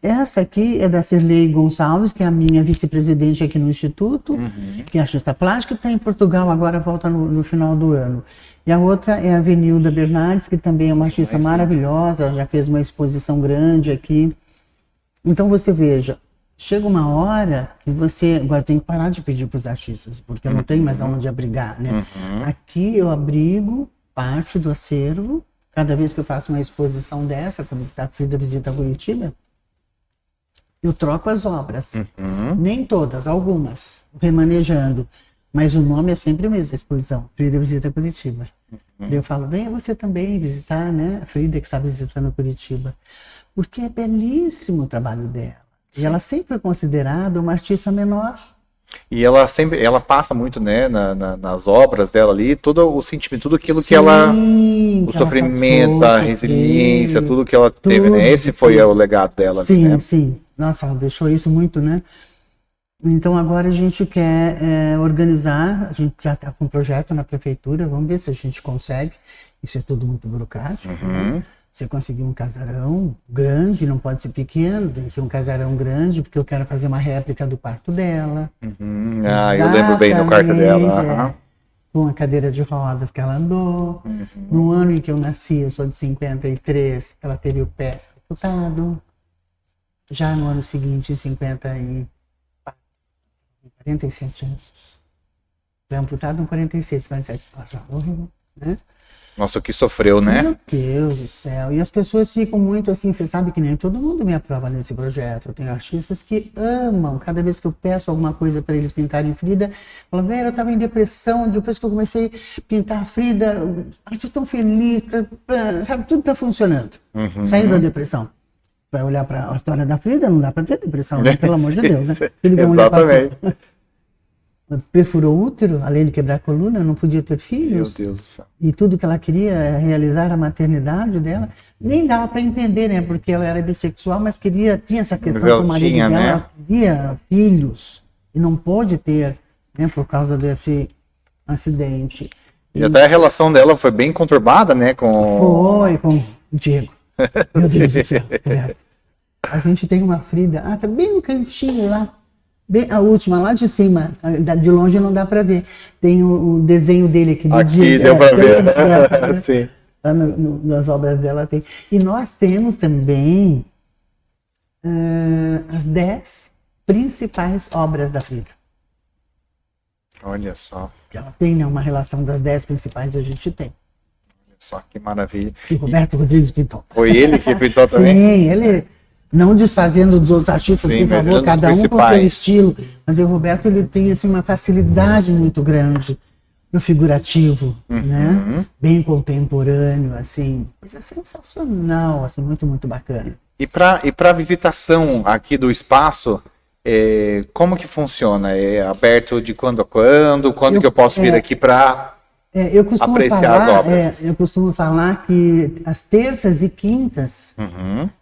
Essa aqui é da Cirlei Gonçalves, que é a minha vice-presidente aqui no Instituto, que é artista plástica, está em Portugal, agora volta no final do ano. E a outra é a Venilda Bernardes, que também é uma artista maravilhosa, ela já fez uma exposição grande aqui. Então você veja, chega uma hora que você agora tem que parar de pedir para os artistas, porque eu não tenho mais aonde abrigar, né? Aqui eu abrigo parte do acervo, cada vez que eu faço uma exposição dessa, quando a Frida visita Curitiba, eu troco as obras. Nem todas, algumas, remanejando. Mas o nome é sempre o mesmo, a exposição, Frida visita Curitiba. Eu falo, venha você também visitar, né? A Frida que está visitando Curitiba. Porque é belíssimo o trabalho dela. E ela sempre foi considerada uma artista menor. E ela passa muito, né, nas obras dela ali, todo o sentimento, tudo aquilo que ela, o sofrimento, a resiliência, tudo que ela teve, né? Esse foi o legado dela. Sim, né? sim. Nossa, ela deixou isso muito, né? Então agora a gente quer organizar, a gente já está com um projeto na prefeitura, vamos ver se a gente consegue. Isso é tudo muito burocrático, né? Você conseguir um casarão grande, não pode ser pequeno, tem que ser um casarão grande, porque eu quero fazer uma réplica do quarto dela. Eu lembro bem do quarto dela. Com a cadeira de rodas que ela andou. No ano em que eu nasci, eu sou de 53, ela teve o pé amputado. Já no ano seguinte, em 47 anos. Foi amputado em 46, 47. Já morreu, né? Nossa, o que sofreu, né? Meu Deus do céu. E as pessoas ficam muito assim, você sabe que nem todo mundo me aprova nesse projeto. Eu tenho artistas que amam. Cada vez que eu peço alguma coisa para eles pintarem Frida, falam, velho, eu estava em depressão, depois que eu comecei a pintar Frida, estou tão feliz, sabe, tudo está funcionando. Saindo da depressão. Vai olhar para a história da Frida, não dá para ter depressão, né? Pelo amor de Deus, né? Exatamente. perfurou o útero, além de quebrar a coluna, não podia ter filhos. Meu Deus do céu. E tudo que ela queria realizar a maternidade dela, nem dava para entender, né? Porque ela era bissexual, mas tinha essa questão com o marido dela, né? Ela queria filhos e não pôde ter, né? Por causa desse acidente. E até a relação dela foi bem conturbada, né? Foi com o Diego. Meu Deus do céu. A gente tem uma Frida, tá bem no cantinho lá. Bem, a última, lá de cima, de longe não dá para ver. Tem o desenho dele aqui. Aqui deu para ver. Sim. Lá nas obras dela tem. E nós temos também as 10 principais obras da Frida. Olha só. Ela tem, né, uma relação das 10 principais, a gente tem. Olha só que maravilha. Que Roberto Rodrigues pintou. Foi ele que pintou também? Sim, ele... Não desfazendo dos outros artistas, por favor, cada um com seu estilo. Mas o Roberto, ele tem assim, uma facilidade muito grande no figurativo, né? Bem contemporâneo, assim. Coisa sensacional, assim, muito, muito bacana. E para visitação aqui do espaço, como que funciona? É aberto de quando a quando? Quando que eu posso vir aqui para apreciar as obras? Eu costumo falar que as terças e quintas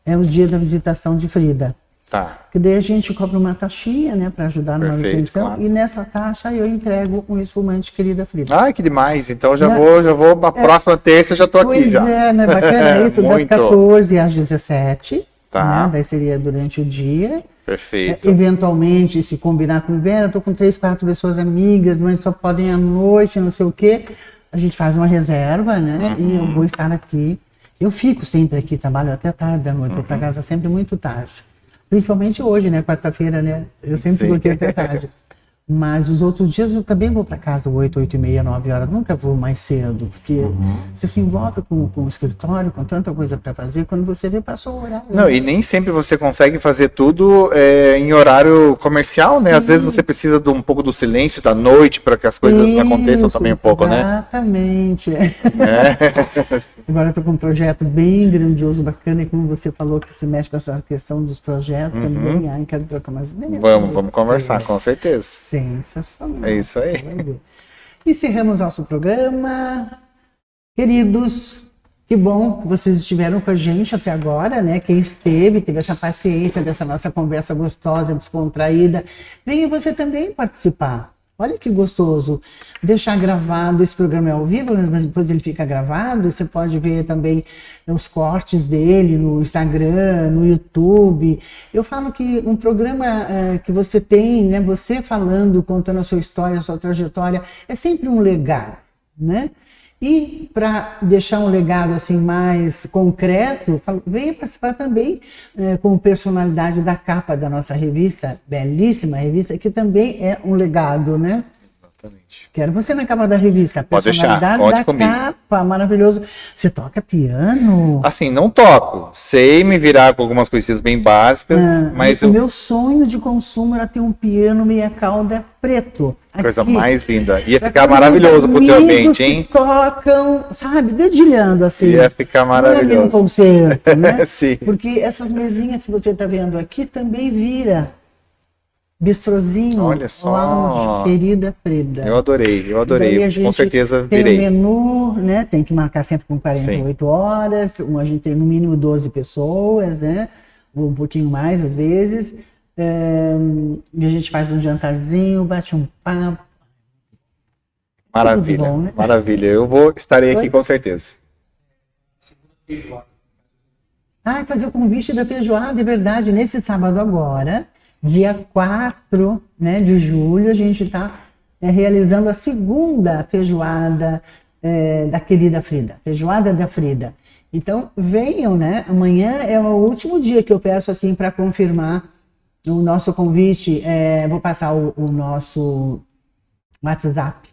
é o dia da visitação de Frida. Tá. Porque daí a gente cobra uma taxinha, né, para ajudar na manutenção, claro. E nessa taxa eu entrego um esfumante Querida Frida. Ai, que demais! Então já vou, a próxima terça já estou aqui já. Pois é, né, bacana isso, das 14 às 17, tá. Né, daí seria durante o dia. Perfeito. Eventualmente, se combinar com o Vera, eu tô com 3, 4 pessoas amigas, mas só podem à noite, não sei o quê. A gente faz uma reserva, né? E eu vou estar aqui. Eu fico sempre aqui, trabalho até tarde da noite, vou para casa sempre muito tarde. Principalmente hoje, né? Quarta-feira, né? Eu sempre fico aqui até tarde. Mas os outros dias eu também vou para casa 8, 8h30, 9 horas. Nunca vou mais cedo, porque você se envolve com o escritório, com tanta coisa para fazer, quando você vê, passou o horário. Não, e nem sempre você consegue fazer tudo em horário comercial, né? Às vezes você precisa de um pouco do silêncio da noite para que as coisas aconteçam também um pouco, né? Exatamente. Agora eu estou com um projeto bem grandioso, bacana, e como você falou que se mexe com essa questão dos projetos também, quero trocar umas ideias. Vamos conversar, com certeza. Sensacional. É isso aí. Encerramos nosso programa. Queridos, que bom que vocês estiveram com a gente até agora, né? Quem teve essa paciência dessa nossa conversa gostosa, descontraída. Venha você também participar. Olha que gostoso. Deixar gravado, esse programa é ao vivo, mas depois ele fica gravado. Você pode ver também os cortes dele no Instagram, no YouTube. Eu falo que um programa que você tem, né, você falando, contando a sua história, a sua trajetória, é sempre um legado, né? E para deixar um legado assim mais concreto, venha participar também como personalidade da capa da nossa revista, belíssima revista, que também é um legado, né? Exatamente. Quero você na capa da revista, personalidade da capa, maravilhoso. Você toca piano? Assim, não toco. Sei me virar com algumas coisinhas bem básicas, mas o meu sonho de consumo era ter um piano meia cauda preto. Coisa mais linda. Ia ficar maravilhoso pro teu ambiente, hein? Que tocam, sabe, dedilhando assim. Ia ficar maravilhoso. Não é um concerto, né? Sim. Porque essas mesinhas que você está vendo aqui também vira bistrozinho. Olha só. Lounge, Querida Frida. Eu adorei. Com certeza virei. Tem o menu, né? Tem que marcar sempre com 48 horas. A gente tem no mínimo 12 pessoas, né? Um pouquinho mais às vezes. E a gente faz um jantarzinho, bate um papo. Maravilha, bom, né? Maravilha. Eu estarei aqui com certeza. Fazer o convite da feijoada, é verdade. Nesse sábado agora, dia 4, né, de julho, a gente está realizando a segunda feijoada da Querida Frida. Feijoada da Frida. Então, venham, né? Amanhã é o último dia que eu peço assim para confirmar o nosso convite. Vou passar o nosso WhatsApp.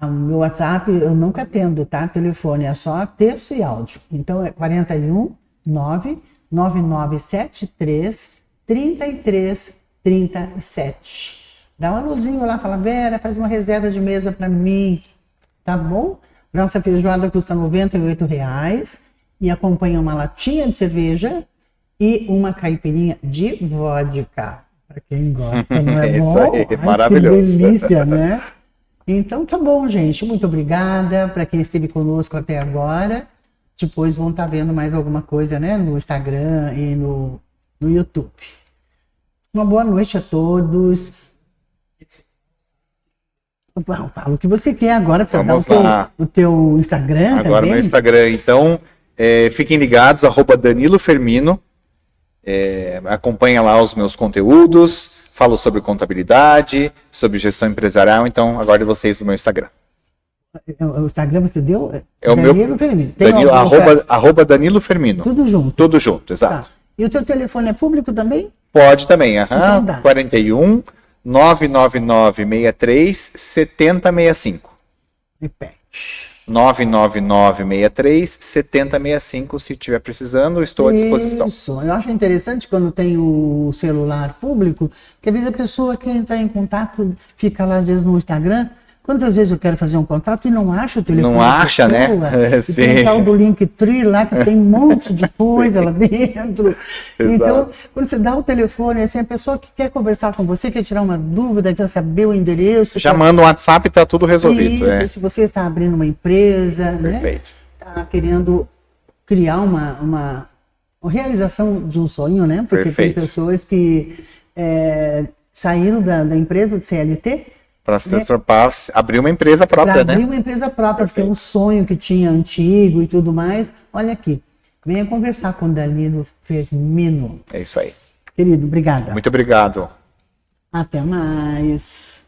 O meu WhatsApp eu nunca atendo, tá? Telefone é só texto e áudio. Então é 41 99973 3337. Dá uma luzinha lá, fala, Vera, faz uma reserva de mesa para mim, tá bom? Nossa feijoada custa R$ 98 e acompanha uma latinha de cerveja e uma caipirinha de vodka. Para quem gosta, não é Isso bom? aí, Ai, maravilhoso. que delícia, né? Então tá bom, gente. Muito obrigada para quem esteve conosco até agora. Depois vão estar vendo mais alguma coisa, né? No Instagram e no YouTube. Uma boa noite a todos. Fala o que você quer agora, precisa dar o teu Instagram agora também. Meu Instagram, então, fiquem ligados, @Danilo Fermino, acompanha lá os meus conteúdos, falo sobre contabilidade, sobre gestão empresarial, então aguardo vocês no meu Instagram. O Instagram você deu? É o Danilo Fermino. Danilo, @, Danilo Fermino. Tudo junto. Tudo junto, exato. Tá. E o teu telefone é público também? Pode também, Então dá. 41 99963 7065. Repete. 99963 7065, se estiver precisando, estou à disposição. Isso, eu acho interessante quando tem o celular público, que às vezes a pessoa quer entrar em contato, fica lá às vezes no Instagram. Quantas vezes eu quero fazer um contato e não acho o telefone não acha, pessoa, né? E tem o tal do Linktree lá, que tem um monte de coisa lá dentro. Então, quando você dá o telefone, assim, a pessoa que quer conversar com você, quer tirar uma dúvida, quer saber o endereço. Já manda um WhatsApp e está tudo resolvido. Isso, se você está abrindo uma empresa, perfeito, né? Está querendo criar uma realização de um sonho, né? Porque perfeito, tem pessoas que saíram da empresa de CLT, para se transformar, abrir uma empresa própria, né? Abrir uma empresa própria, porque é um sonho que tinha antigo e tudo mais. Olha aqui, venha conversar com o Danilo Fermino. É isso aí. Querido, obrigada. Muito obrigado. Até mais.